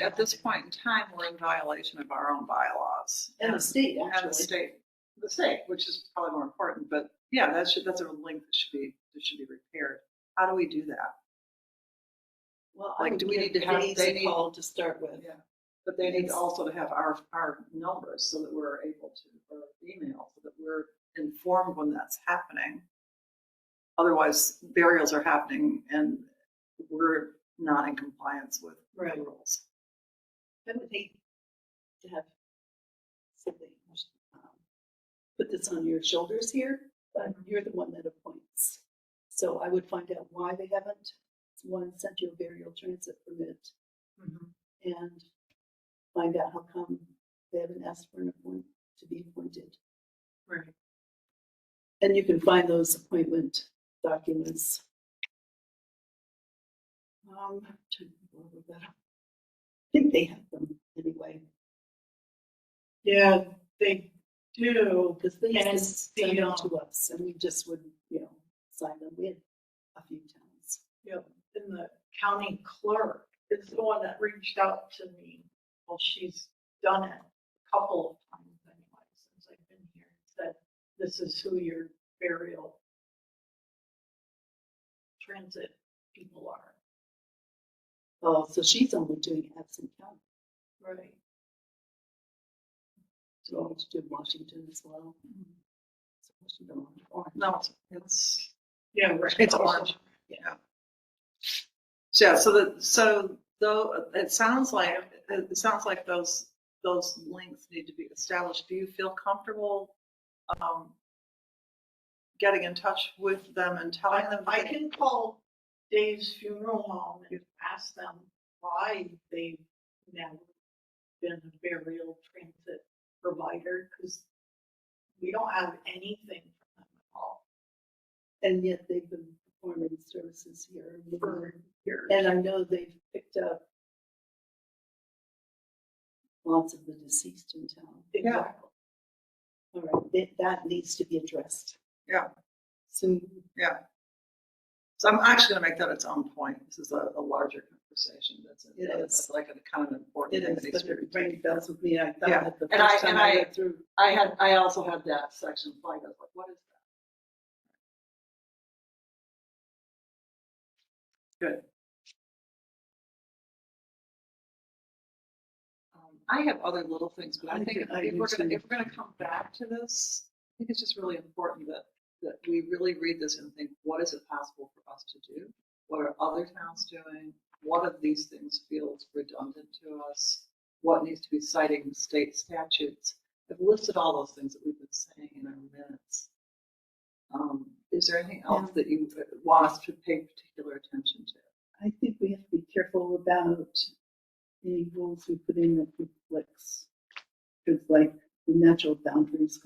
at this point in time, we're in violation of our own bylaws. And the state, And actually. the state, which is probably more important, but yeah, that's a link that should be repaired. How do we do that? Well, Like, I do we would need to give have- Days they a need- call to start with. Yeah. But they need also to have our numbers so that we're able to, or email, so that we're informed when that's happening. Otherwise, burials are happening and we're not in compliance with the Right. rules. I would hate to have something, put this on your shoulders here, but you're the one that appoints. So I would find out why they haven't, one, sent you a burial transit permit, and find out how come they haven't asked for an appointment to be appointed. Right. And you can find those appointment documents. I'm trying to go over that. I think they have them anyway, Yeah, they do. because they And used to send the, them to us, and we just would, sign them. We had a few towns. And the county clerk is the one that reached out to me. Well, she's done it a couple of times anyway, since I've been here, said, this is who your burial transit people are. Oh, so she's only doing Absent County. Right. So I'll have to do Washington as well. So Washington, Orange. No, it's, Yeah, right. it's orange. Yeah. So, yeah, so though, it sounds like those links need to be established. Do you feel comfortable, getting in touch with them and telling them? I can call Dave's funeral home and ask them why they've never been a burial transit provider, because we don't have anything from them at all And yet they've been performing services here. for years. And I know they've picked up lots of the deceased in town. Exactly. All right, that needs to be addressed. Yeah. Soon. Yeah. So I'm actually gonna make that its own point. This is a larger conversation. It is. It's like a kind of an important It thing is, that needs but to be it rang bells with me. I thought Yeah. that the And I- first time and I I- read through. I also had that section flagged. I was like, what is that? Good. I have other little things, but I think if we're gonna come back to this, I think it's just really important that we really read this and think, what is it possible for us to do? What are other towns doing? What of these things feels redundant to us? What needs to be citing state statutes? I've listed all those things that we've been saying in our minutes. Is there anything else that you want us to pay particular attention to? I think we have to be careful about any rules we put in that conflicts. Because like the natural boundaries,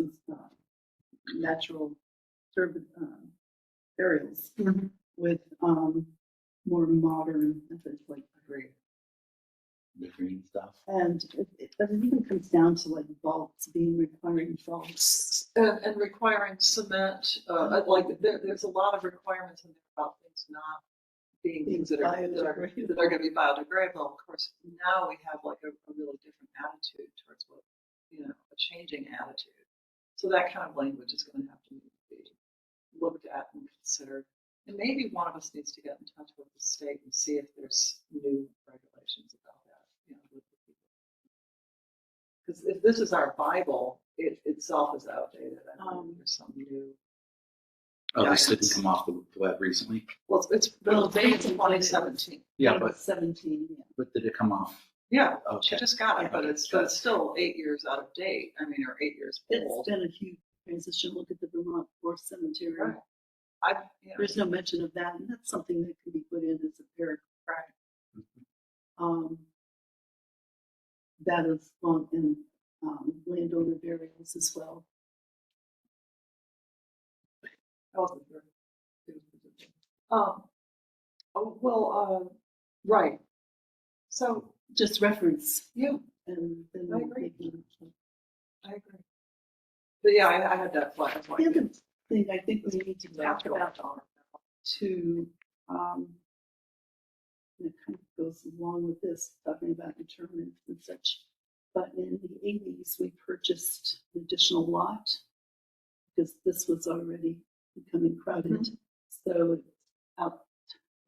natural burials with more modern methods like Agreed. The green stuff. and but it even comes down to like vaults being requiring vaults. And requiring cement, like there's a lot of requirements in there about things not being things that are going to be biodegradable. Of course, now we have like a really different attitude towards what, a changing attitude. So that kind of language is going to have to be looked at and considered. And maybe one of us needs to get in touch with the state and see if there's new regulations about that, with the people. Because if this is our Bible, it itself is outdated. I don't know if there's some new. Oh, this didn't guidance. come off the web recently? Well, it's dated in 2017. Yeah, but 17, did it come off? Yeah, Okay. she just got it, but it's still 8 years out of date. I mean, or 8 years It's old. been a huge transition. Look at the Vermont Forest Cemetery. Right. There's no mention of that, and that's something that can be put in as a paragraph. That is on in landowner burials as well. I wasn't sure. Right. So, Just reference, yeah, and then I agree. they can. I agree. But yeah, I had that flag. That's why The other thing I think we need to talk about to, and it kind of goes along with this, talking about internment and such. But in the 80s, we purchased an additional lot because this was already becoming crowded. So it's out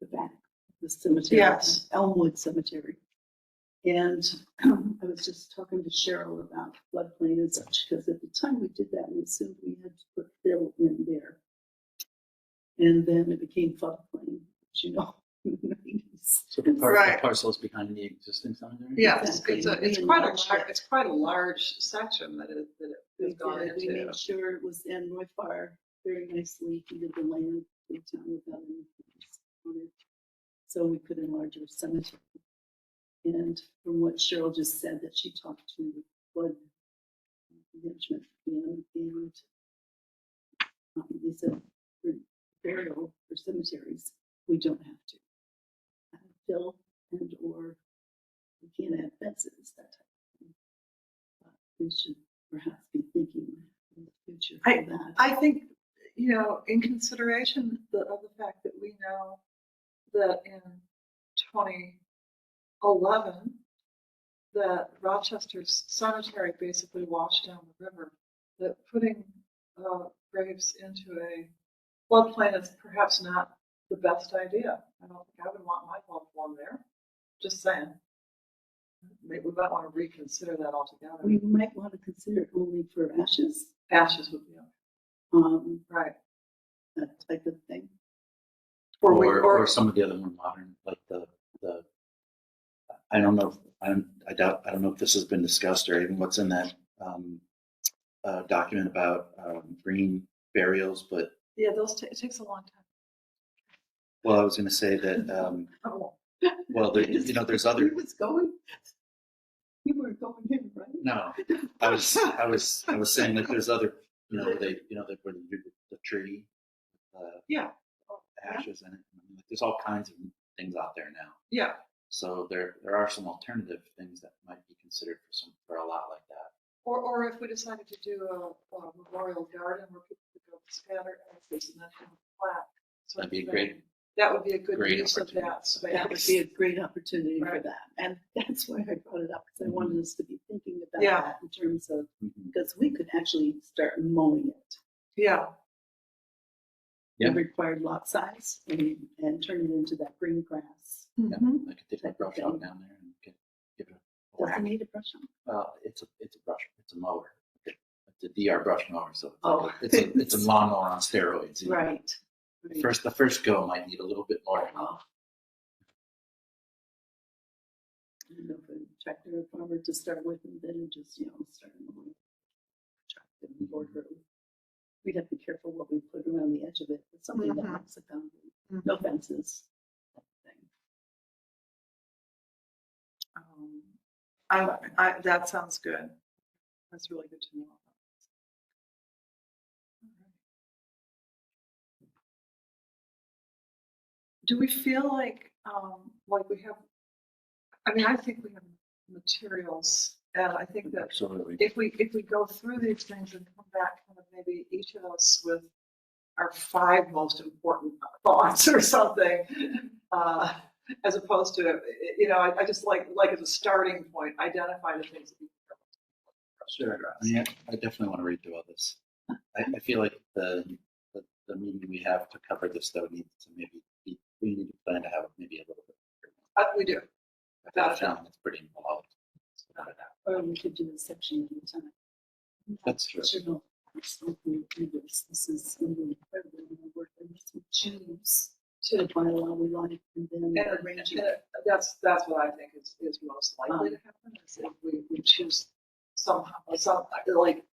the back of the cemetery, Yes. Elmwood Cemetery. And I was just talking to Cheryl about floodplain and such, because at the time we did that, we assumed we had to put fill in there. And then it became floodplain, as you know. in the 80s. So the Right. parcels behind the existing cemetery? Yes, Exactly. it's quite a large section that it We has gone did, we into. made sure it was in Roy Farr very nicely, he did the land in town without any fees on it. So we could enlarge our cemetery. And from what Cheryl just said, that she talked to the flood management and they said for burial, for cemeteries, we don't have to fill and or we can't add fences, that type of thing. We should perhaps be thinking in the future for that. I think, in consideration of the fact that we know that in 2011, that Rochester's cemetery basically washed down the river, that putting graves into a floodplain is perhaps not the best idea. I don't think I would want my loved one there. Just saying. Maybe we might want to reconsider that altogether. We might want to consider it only for ashes, Ashes would be right. that type of thing. Or some of the other more modern, like the I don't know. I don't know if this has been discussed or even what's in that document about green burials. But yeah, it takes a long time. well, I was going to say that. Well, there's other. He was going. You weren't going in, right? No, I was saying that there's other. Where they where they do the tree. Yeah. Ashes in it. There's all kinds of things out there now. Yeah. So there are some alternative things that might be considered for a lot like that. Or if we decided to do a memorial garden where people could go scatter ashes and then have a plaque. That'd be great. That would be a good Great use of opportunity. that space. That would be a great opportunity for Right. that. And that's why I brought it up, because I Mhm. wanted us to be thinking about Yeah. that in terms of, Mhm. because we could actually start mowing it. Yeah. Yeah. The required lot size and turn it into that green grass. Yeah, Mhm. I could take my brush out down there and give it a Does whack. it need a brush on? It's a brush. It's a mower. It's a DR brush mower. So Oh. it's a lawnmower on steroids. Right. The first go might need a little bit more. Oh. I know for a tractor or farmer to start with, and then just, start mowing. Tractor and border. We'd have to be careful what we put around the edge of it, but something that Mhm. marks a boundary. No fences. Thing. That sounds good. That's really good to know. Do we feel like we have? I mean, I think we have materials, and I think that Absolutely. if we go through these things and come back, kind of maybe each of us with our 5 most important thoughts or something, as opposed to I just like as a starting point, identify the things that we Sure. I definitely want to read through all this. I feel like the meeting we have to cover this though needs to we need to plan to have maybe a little bit. we do. I found it's pretty involved. Or we could do a section at a time. That's true. This is going to be incredible. Work on this. We choose to bylaw we like, and then arrange it. That's what I think is most likely to happen, is if we choose some like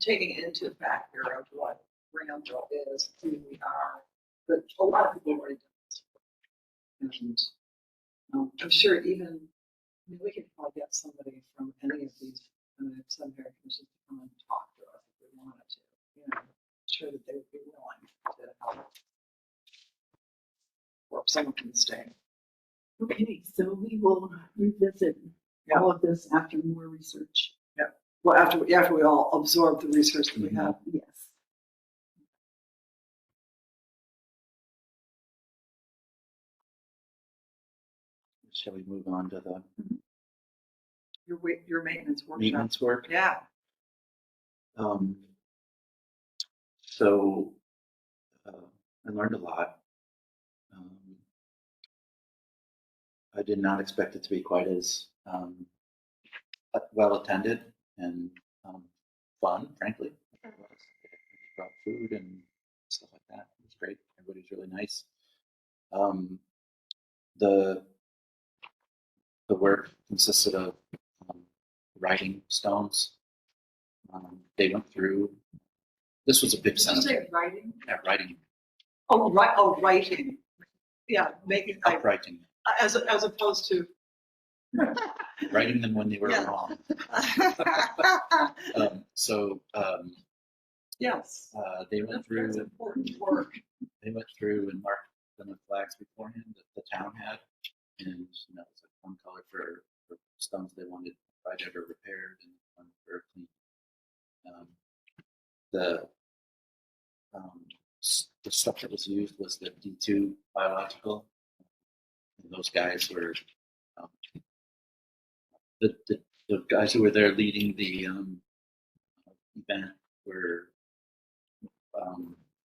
taking into the factor of what Granville is, who we are, but a lot of people have already done this. And I'm sure we could probably get somebody from any of these seminary commissions to come and talk to us if we wanted to. I'm sure that they would be willing to help. Or someone can stay. Okay, so we will revisit all of this after more research. Yeah. Well, after we all absorb the research that we have. Yes. Shall we move on to the Your maintenance workshop. maintenance work? Yeah. So I learned a lot. I did not expect it to be quite as well attended and fun, frankly. We brought food and stuff like that. It was great. Everybody's really nice. The work consisted of writing stones. They went through. This was a big Did you say cemetery. writing? Yeah, writing. Oh, right. Oh, writing. Yeah, making Uprighting. as opposed to Writing them when they were Yeah. wrong. Yes. They went through. That's important work. They went through and marked them with flags beforehand that the town had, and that was like one color for stones they wanted righted or repaired, and one for clean. Um, the the stuff that was used was the D2 biological, and those guys were um, the guys who were there leading the event were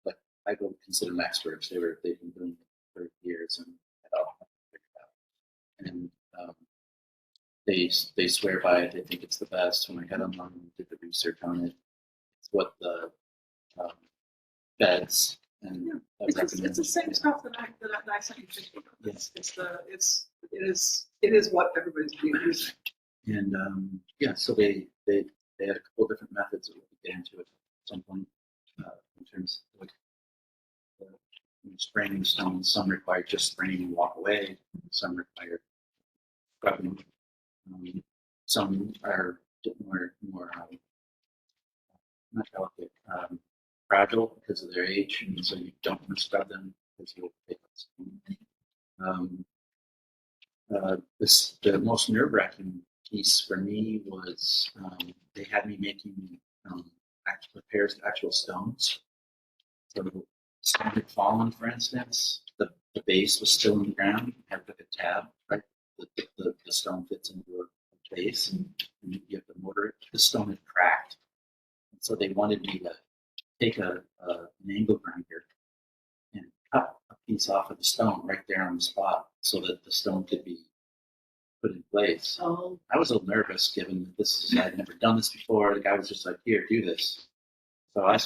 like I would consider them experts. They've been doing it for years and had all figured out. And they swear by it. They think it's the best. When I got online and did the research on it, it's what the um, feds and It's the same stuff that I sent you. Yes. It is what everybody's being using. And so they had a couple of different methods that we could get into it at some point in terms of like spraying stones. Some require just spraying and walk away. Some require scrubbing. Some are more not delicate, fragile because of their age, and so you don't want to scrub them because you'll take the most nerve-wracking piece for me was they had me making repairs to actual stones. So the stone had fallen, for instance, the base was still in the ground. I had like a tab, right? The stone fits into a base, and you have to mortar it. The stone had cracked, and so they wanted me to take an angle grinder and cut a piece off of the stone right there on the spot, so that the stone could be put in place. Oh, I was a little nervous, given that I'd never done this before. The guy was just like, "Here, do this." So I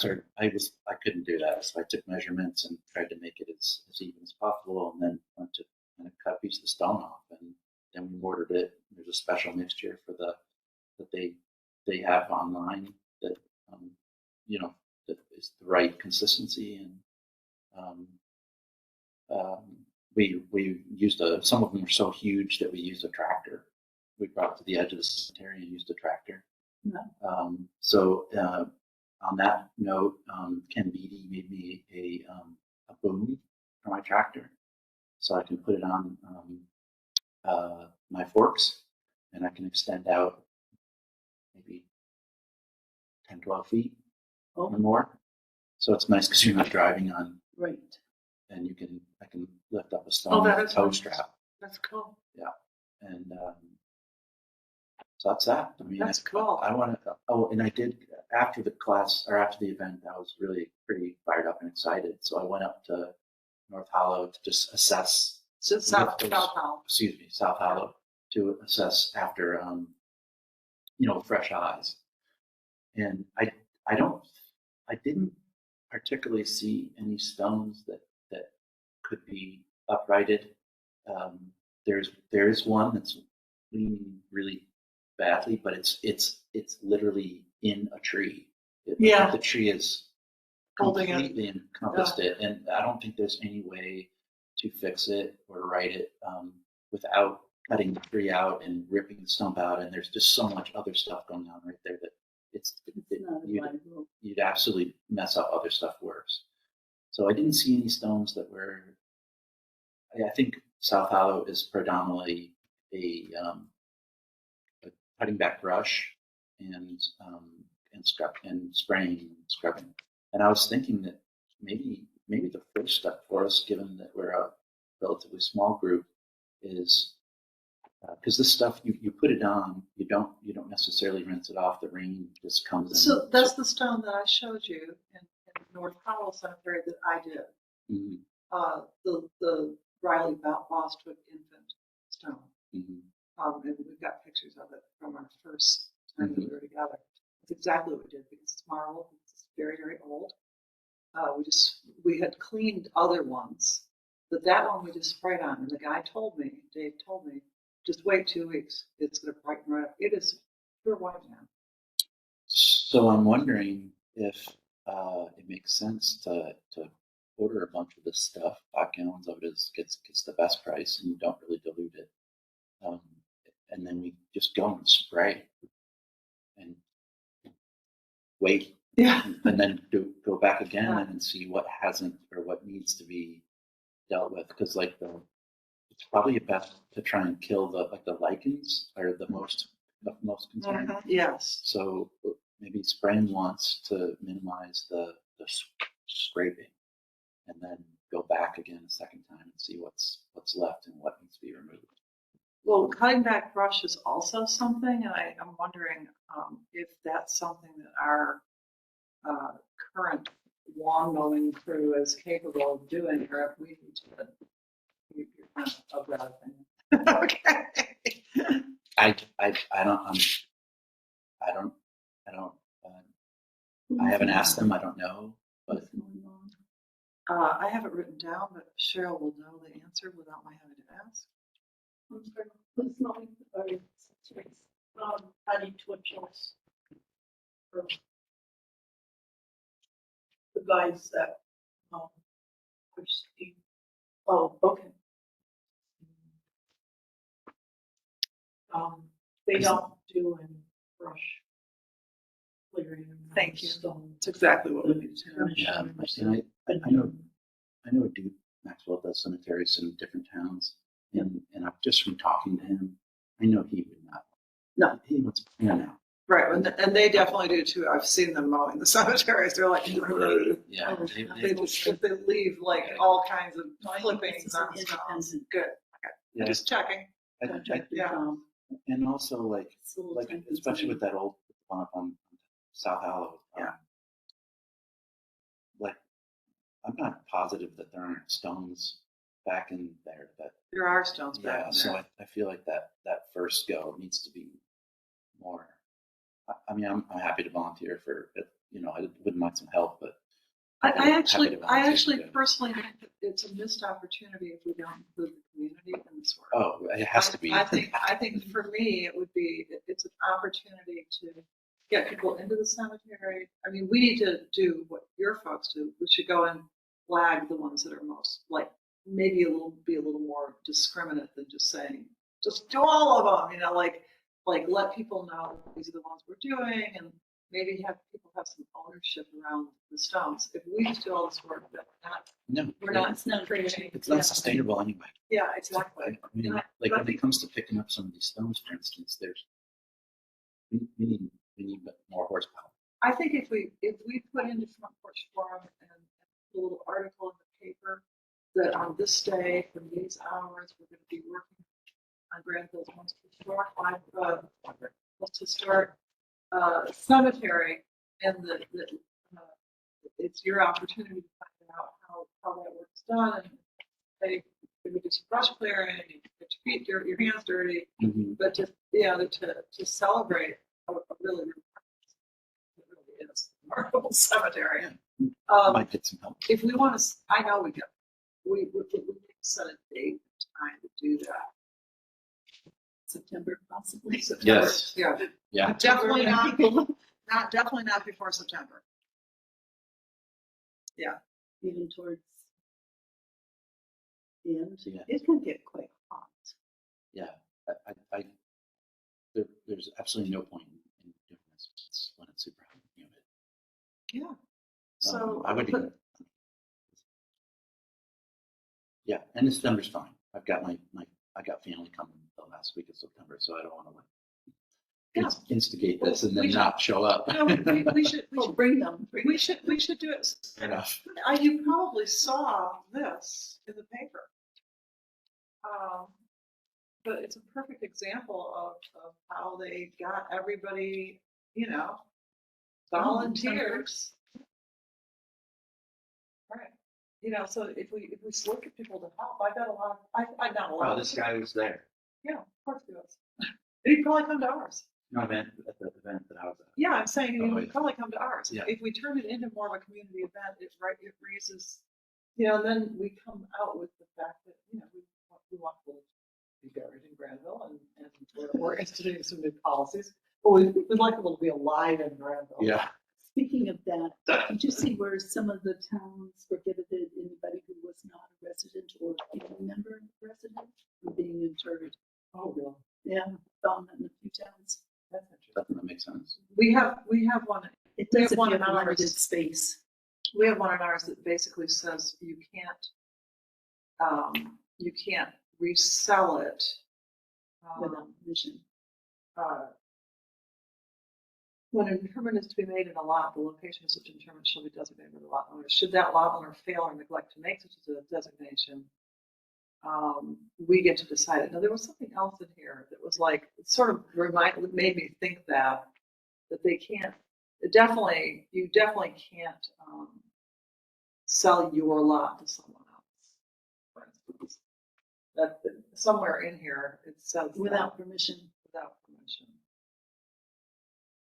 couldn't do that. So I took measurements and tried to make it as even as possible, and then went to kind of cut a piece of the stone off, and then we mortared it. There's a special mixture that they have online that that is the right consistency, and we used some of them were so huge that we used a tractor. We brought it to the edge of the cemetery and used a tractor. So on that note, Ken Beatty made me a boom for my tractor, so I can put it on my forks, and I can extend out maybe 10, 12 feet or more. So it's nice because you're not driving on, right. and I can lift up a stone with a toe strap. That's cool. And so that's that. I mean, That's cool. I want to. Oh, and I did after the class or after the event. I was really pretty fired up and excited. So I went up to North Hollow to just assess. South Hollow. Excuse me, South Hollow, to assess after fresh eyes. And I didn't particularly see any stones that could be uprighted. There is one that's leaning really badly, but it's literally in a tree. The tree is Holding it. completely encompassed it, and I don't think there's any way to fix it or right it without cutting the tree out and ripping the stump out. And there's just so much other stuff going on right there that you'd absolutely mess up other stuff worse. So I didn't see any stones that were. I think South Hollow is predominantly a cutting back brush and spraying and scrubbing. And I was thinking that maybe the first step for us, given that we're a relatively small group, is because this stuff you put it on, you don't necessarily rinse it off. The rain just comes in. So that's the stone that I showed you in North Powell Cemetery that I did. Mm-hmm. The Riley Bostwick infant stone. Mm-hmm. And we've got pictures of it from our first time that we were together. It's exactly what we did because it's marble. It's very, very old. We had cleaned other ones, but that one we just sprayed on. And the guy Dave told me, just wait 2 weeks. It's going to brighten right up. It is pure white now. So I'm wondering if it makes sense to order a bunch of this stuff. 5 gallons of it gets the best price, and you don't really dilute it. And then we just go and spray and wait Yeah. And then go back again and see what hasn't or what needs to be dealt with. Because like it's probably best to try and kill the lichens are the most concern. Yes. So maybe spraying once to minimize the scraping, and then go back again a second time and see what's left and what needs to be removed. Well, cutting back brush is also something, and I'm wondering if that's something that our current lawn mowing crew is capable of doing, or if we need to. You're kind of that opinion. Okay. I haven't asked them. I don't know, but What's going on? I have it written down, but Cheryl will know the answer without my having to ask. Who's mowing? Patty Twitchell's. The guys that, Christine, Oh, okay. they don't do any brush clearing. and Thank you. stone. It's exactly what we need to know. yeah. And I know a dude Maxwell does cemeteries in different towns, and just from talking to him, I know he would not. No, he wants no. Right, and they definitely do too. I've seen them mowing the cemeteries. They're like, Yeah, they leave like all kinds of clippings This is on an stones. independent Good. Okay. yeah. Just checking. contractor Yeah. job. And also like It's a little like time especially consuming. with that old one up on South Hollow. Yeah. Like I'm not positive that there aren't stones back in there that There are stones back yeah. in So there. I feel like that first go needs to be more. I mean, I'm happy to volunteer for it. You know, I wouldn't mind some help, but I happy to actually volunteer. personally think that it's a missed opportunity if we don't include the community in this work. Oh, it has to be. I think for me, it's an opportunity to get people into the cemetery. I mean, we need to do what your folks do. We should go and flag the ones that are most, like, maybe be a little more discriminate than just saying, just do all of them, you know, like let people know these are the ones we're doing, and maybe have people have some ownership around the stones. If we just do all this work, that we're not It's not creating. It's not sustainable anyway. Yeah, exactly. I mean, like when it comes to picking up some of these stones, for instance, we need more horsepower. I think if we put into Front Porch Forum and a little article in the paper that on this day from these hours we're going to be working on Granville's most historic cemetery, and that it's your opportunity to find out how that work's done, and they maybe do some brush clearing, and you get your hands dirty, but to celebrate a really it really is a remarkable cemetery. Might get some help. If we want to, I know we need to set a date and time to do that. September possibly. September. Yes. Yeah. Yeah. Definitely definitely not before September. Yeah. Even towards the end. Yeah. It can get quite hot. Yeah. There's absolutely no point in doing this when it's super hot and humid. Yeah. So I would even. Yeah, and September's fine. I've got I got family coming the last week of September, so I don't want to instigate this and then not show up. No, we should Bring them. we should do it. Fair enough. You probably saw this in the paper. But it's a perfect example of how they got everybody, volunteers. Right. So if we look at people to help, I got a lot. I got a lot. Oh, this guy was there. Yeah, of course he was. He'd probably come to ours. No, man, at the event that I was at. Yeah, I'm saying Oh, he'd probably come to ours. Yeah. If we turn it into more of a community event, it raises, and then we come out with the fact that, we want to be buried in Granville, and we're instituting some new policies. But we'd like people to be alive in Granville. Yeah. Speaking of that, did you see where some of the towns prohibited anybody who was not a resident or a family member of a resident from being interred? Oh, really? Yeah, found that in a few towns. That's interesting. Doesn't that make sense? We have one. It It does have if one you in have ours. limited space. We have one in ours that basically says you can't resell it. Without permission. When an improvement is to be made in a lot, the location of such improvement shall be designated by the lot owner. Should that lot owner fail or neglect to make such a designation, we get to decide it. Now, there was something else in here that was like, it sort of made me think that they can't, you definitely can't sell your lot to someone else, for instance. That, somewhere in here, it says Without permission. without permission.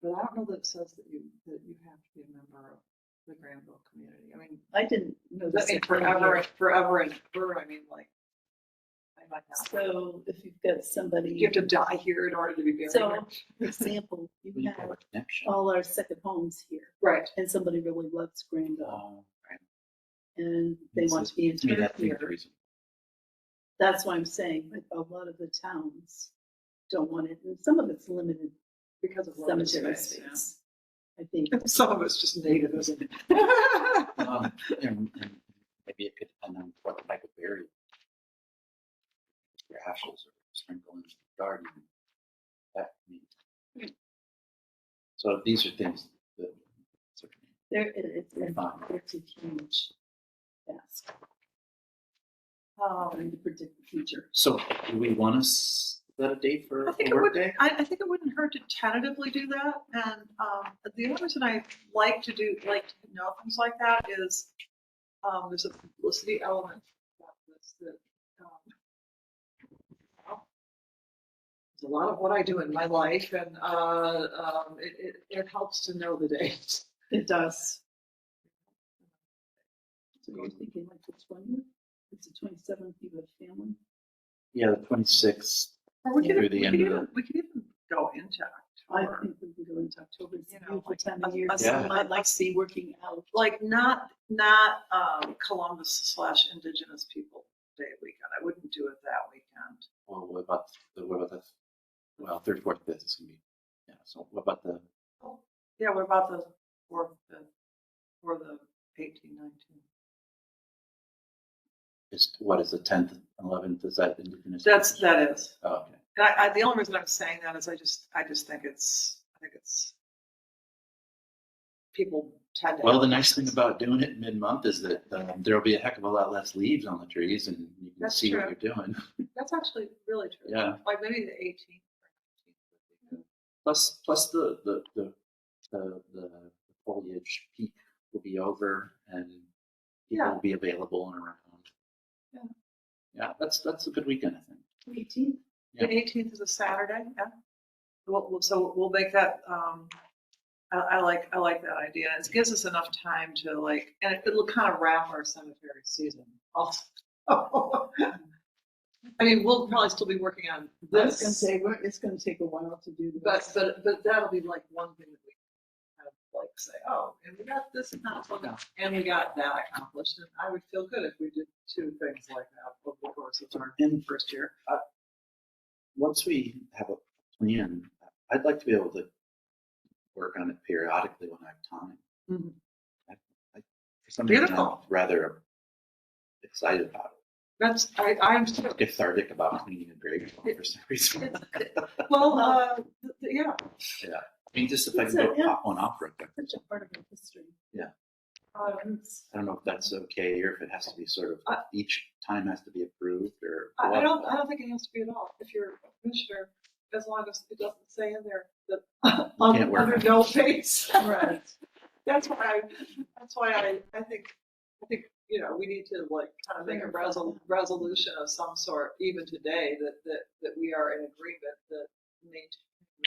But I don't know that it says that you have to be a member of the Granville community. I mean, I didn't know this. forever and ever. I mean, like, I might not. So if you've got somebody. You have to die here in order to be buried. So, here. for example, We you have have a connection. all our second homes here, Right. and somebody really loves Granville, Right. and they want to be To me, interred that seems here. reasonable. That's why I'm saying, like, a lot of the towns don't want it, and some of it's limited Because of limited cemetery space, yeah. space. I think. Some of it's just native, isn't it? And maybe it could depend on what type of burial. Your ashes or sprinkle in the garden. That means. So these are things that certainly It's Fine. it's a huge task, Um, trying to predict the future. So do we want to set a date for I think a it work would. day? I think it wouldn't hurt to tentatively do that. And the only reason I like to know things like that is there's a publicity element about this that it's a lot of what I do in my life, and it helps to know the dates. It does. So you're thinking like the 20th? It's the 27th, you have family? Yeah, the 26th. Or we could, Through the end of the- we could even go into I October. think we can go into October. It's a You know, beautiful like time of a- year. a- Yeah. I'd like to be working out. Like not Columbus / Indigenous People Day weekend. I wouldn't do it that weekend. Well, what about the, well, third, fourth, fifth is gonna be, yeah, so what about the, Yeah, what about the 4th, 5th, or the 18th, 19th? what is the 10th and 11th, is that Indigenous? That is. Oh, okay. And the only reason I'm saying that is I just think it's people tend to. Well, have the nice thing preferences. about doing it mid-month is that there'll be a heck of a lot less leaves on the trees and you can That's see what true. you're doing. That's actually really true. Yeah. Like maybe the 18th or 19th would be good. Plus the foliage peak will be over and people Yeah. will be available and around. Yeah. Yeah, that's a good weekend, I think. 18th. The 18th is a Saturday, yeah. So we'll make that, I like that idea. It gives us enough time to like, and it'll kind of wrap our cemetery season also. I mean, we'll probably still be working on I was gonna this, say, it's gonna take a while to do this. but that'll be like one thing that we kind of like say, oh, and we got this accomplished, and we got that accomplished, and I would feel good if we did 2 things like that over the course of our And first year. once we have a plan, I'd like to be able to work on it periodically when I have time. Mhm. For some reason, I'm Beautiful. rather excited about I'm it. Cathartic about cleaning a grave for some reason. well, yeah. Yeah. I mean, just if I It's can go a- pop one off real quick. Such a part of our history. Um, I don't know if that's okay or if it has to be sort of, I- each time has to be approved or. I what. don't think it has to be at all. If you're a commissioner, as long as it doesn't say in there that Can't work under on it. no face. Right. That's why I think we need to like kind of make a resolution of some sort even today that we are in agreement that maintaining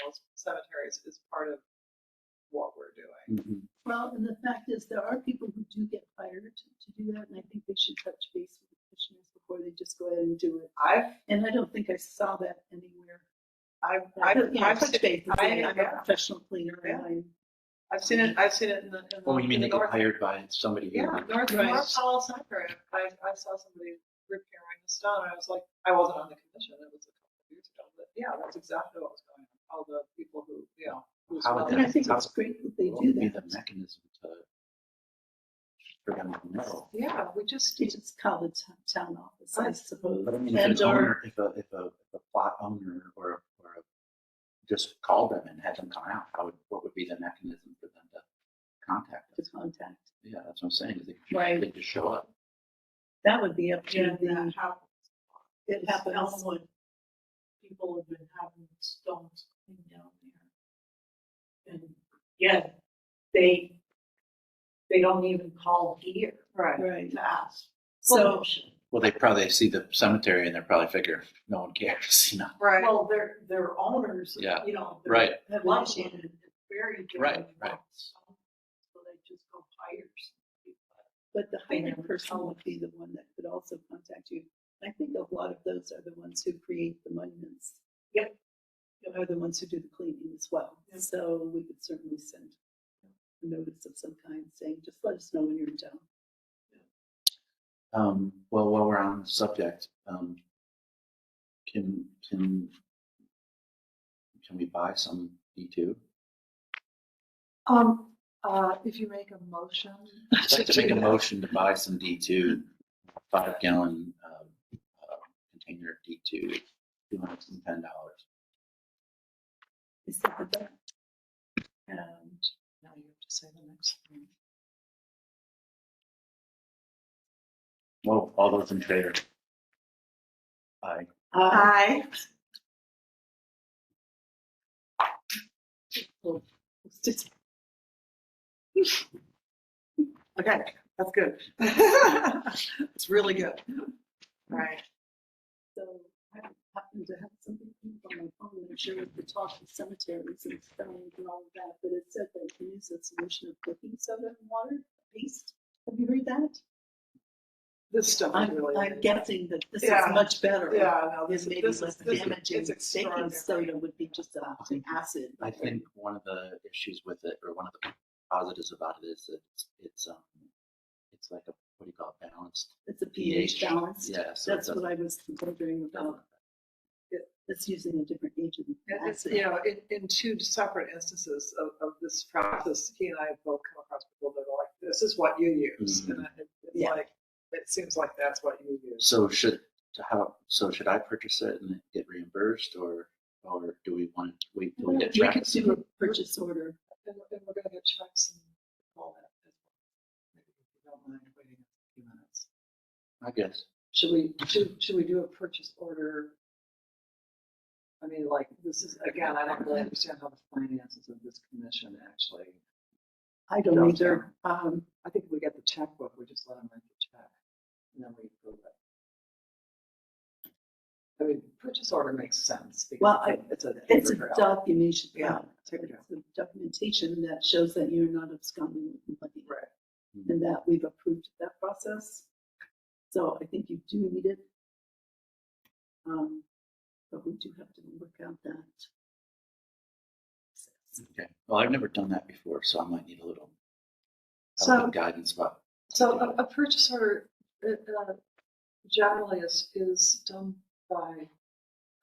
those cemeteries is part of what we're doing. Mhm. Well, and the fact is, there are people who do get hired to do that, and I think they should touch base with the commissioners before they just go ahead and do it. And I don't think I saw that anywhere. I've Touch base and say, I'm a yeah. professional cleaner, Yeah. and I've seen it in the. Oh, you mean in they the get north. hired by somebody who? Yeah, North Right. Palo Cemetery. I saw somebody repairing the stone. I was like, I wasn't on the commission. It was a couple of years ago, but yeah, that's exactly what was going on. All the people who, How would And I that, think how it's great that they what do would be the that. mechanism for them to know? Yeah, we just, They just call the town office, I suppose. But I mean, if And an or, owner, if a plot owner just called them and had them come out, what would be the mechanism for them to contact to us? contact. Yeah, that's what I'm saying, is Right. they just show up. That would be up Yeah, to the, that happens. it happens. Elmwood, people have been having stones cleaned down there. And yeah, they don't even call here right. Right. to ask. So, permission. Well, they probably see the cemetery and they're probably figure, no one cares, you know? Right. Well, they're owners, Yeah, you know. they're right. have loved initiated. ones. It's very different. Right, right. So they just go hire somebody. But the They hired never person tell would be the one that could also contact you. I think a lot of those are the ones who create the monuments. Yep. Are the ones who do the cleaning as well. Yep. So we could certainly send a notice of some kind saying, just let us know when you're in town. Well, while we're on the subject, can we buy some D2? If you make a motion. I'd like to make a motion to buy some D2, 5-gallon container D2, $210. Is that the best? And now you have to say the next thing. Well, all those in favor? Aye. Aye. Okay, that's good. It's really good. Right. So I happen to have something on my phone that shows the talk of cemeteries and stones and all of that, but it said that you can use a solution of baking soda and water paste. Have you heard that? This stuff is I'm really. guessing that this is Yeah. much better. Yeah, no, Is this maybe this less is, this damaging. is Baking extraordinary. soda would be just an acid. I think one of the issues with it, or one of the positives about it, is that it's like a, what do you call it, balanced It's a pH balance. Yeah, so That's what I was wondering about. It's using a different agent. It's, you know, in two separate instances of this process, he and I have both come across people that are like, this is what you use. Mhm. And it's Yeah. like, it seems like that's what you use. So should I purchase it and get reimbursed, or do we want to wait till we get We could checks? do a purchase order. And we're gonna get checks and all that as well. Maybe if you don't mind waiting a few minutes. I guess. Should we do a purchase order? I mean, like, this is, again, I don't really understand how the finances of this commission actually. I don't Don't either. I think if we get the checkbook, we just let them write the check and then we approve it. I mean, purchase order makes sense. because Well, it's a. It's a paper trail. documentation. Yeah. It's a documentation that shows that you're not absconding with money. Right. And that we've approved that process. So I think you do need it. But we do have to work out that. Okay. Well, I've never done that before, so I might need a little So- help and guidance about. So a purchase order generally is done by,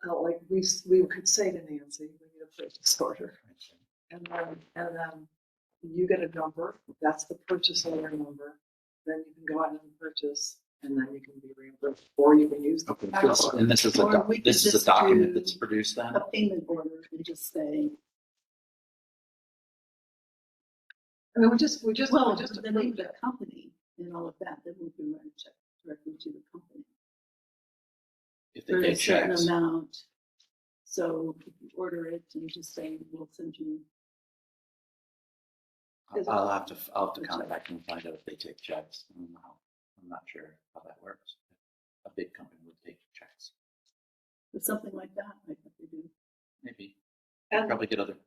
like, we could say to Nancy, we need a purchase order. And then you get a number, that's the purchase order number. Then you can go out and purchase, and then you can be reimbursed, or you can use the Okay. purchase order. And this is Or we could this is just a document do that's produced then? A payment order and just say, I mean, we just well, the name approved of the it. company and all of that, then we can write a check directly to the company. If they For a get certain checks. amount. So if you order it and just say, we'll send you. I'll have to contact them and find out if they take checks. I don't know. I'm not sure how that works. A big company would take checks, Or something like that, I think they do. maybe. And- Probably get other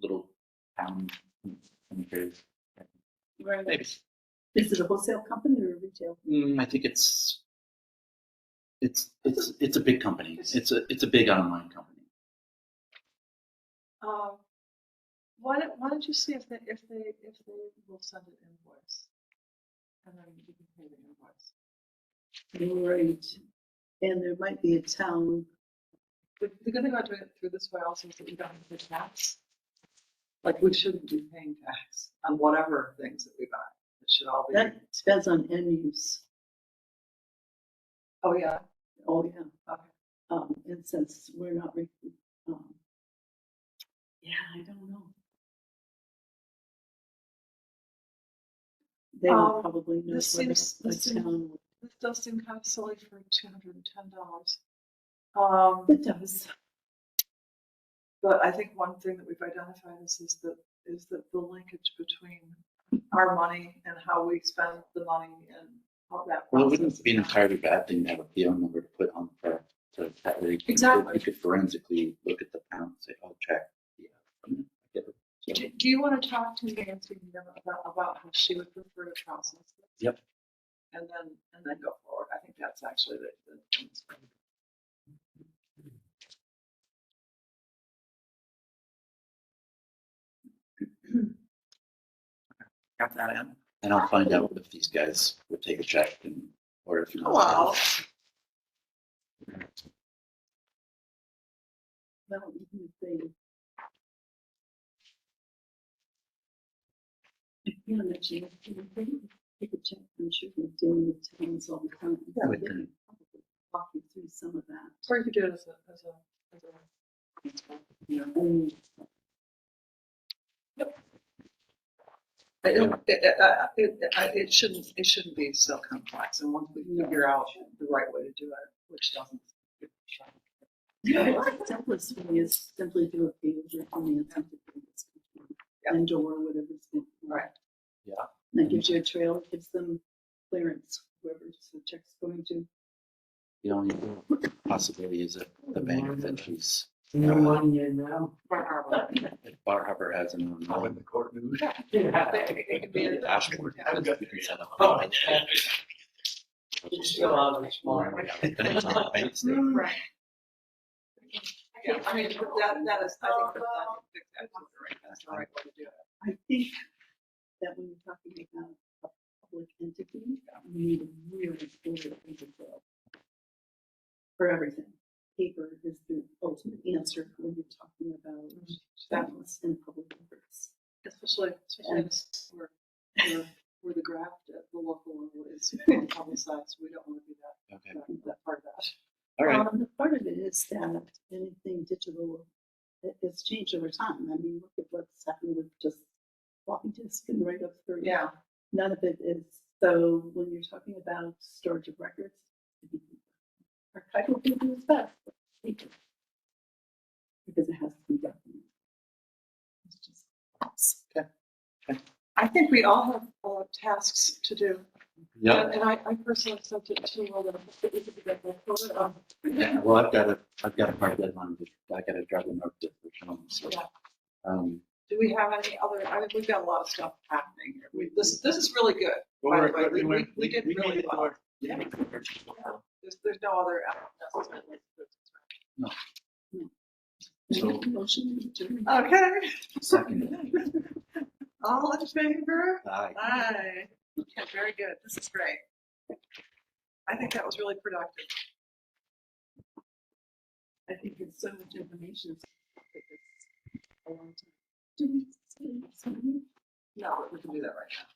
little town cemeteries. Right. Maybe. Is it a wholesale company or a retail? I think it's a big company. It's a big online company. Why don't you see if they will send an invoice, and then you can pay the invoice. Right. And there might be a town, The good thing about doing it through this way also is that you don't have to pay tax. Like, we shouldn't be paying tax on whatever things that we buy. It should all be. That depends on end use. Oh, yeah. Oh, yeah. Okay. And since we're not, yeah, I don't know. They would probably know this whether seems- the this seems- town. This does seem kind of silly for $210. It does. But I think one thing that we've identified is that the linkage between our money and how we spend the money and how that Well, it process. wouldn't be an entirely bad thing to have a PO number to put on for, to that way Exactly. you could forensically look at the pound and say, oh, check. Yeah. I get it. So, Do you want to talk to Nancy about how she would prefer to process this? Yep. And then go forward. I think that's actually the. Got that in? And I'll find out if these guys would take a check and, or if not. Well, Well, even if they. I can't imagine if they take a check, I'm sure they're dealing with towns all the time. Yeah, we They can. could probably walk you through some of that. or you could do it as a. And It shouldn't be so complex, and once we figure out the right way to do it, which doesn't. the simplest way is simply do a page or financing and or whatever's been. Right. Yeah. And that gives you a trail, it gives them clearance, whoever's the check's going to. The only possibility is that the bank that she's, No money in now. if Bar Harbor has an online. the court news. It could be a Dashboard. Yeah. You can set up. Oh, Still on this morning. Right. Yeah, I mean, that is, I think that's the right way to do it. I think that when you're talking about a public entity, you need a really clear control for everything. Paper is the ultimate answer when you're talking about balance in public records. Especially where the graft at the local level is publicized, we don't want to be Okay, that part of that. all right. The part of it is that anything digital, it's changed over time. I mean, look at what's happened with just floppy disk and right up through. Yeah. None of it is, so when you're talking about storage of records, archival paper is best, but paper, because it has to be documented. It's just. I think we all have tasks to do. Yeah, And I personally sent it to yeah, well, I've got a hard deadline, I gotta drive them up to the town, so. Yeah. Do we have any other, I mean, we've got a lot of stuff happening here. This is really good, by the way. We did really well. Yeah. There's no other. So- Motion to adjourn. Okay. Second. All in favor? Aye. Aye. Okay, very good. This is great. I think that was really productive. I think it's so much information. It's a long time. Do we say something? No, we can do that right now.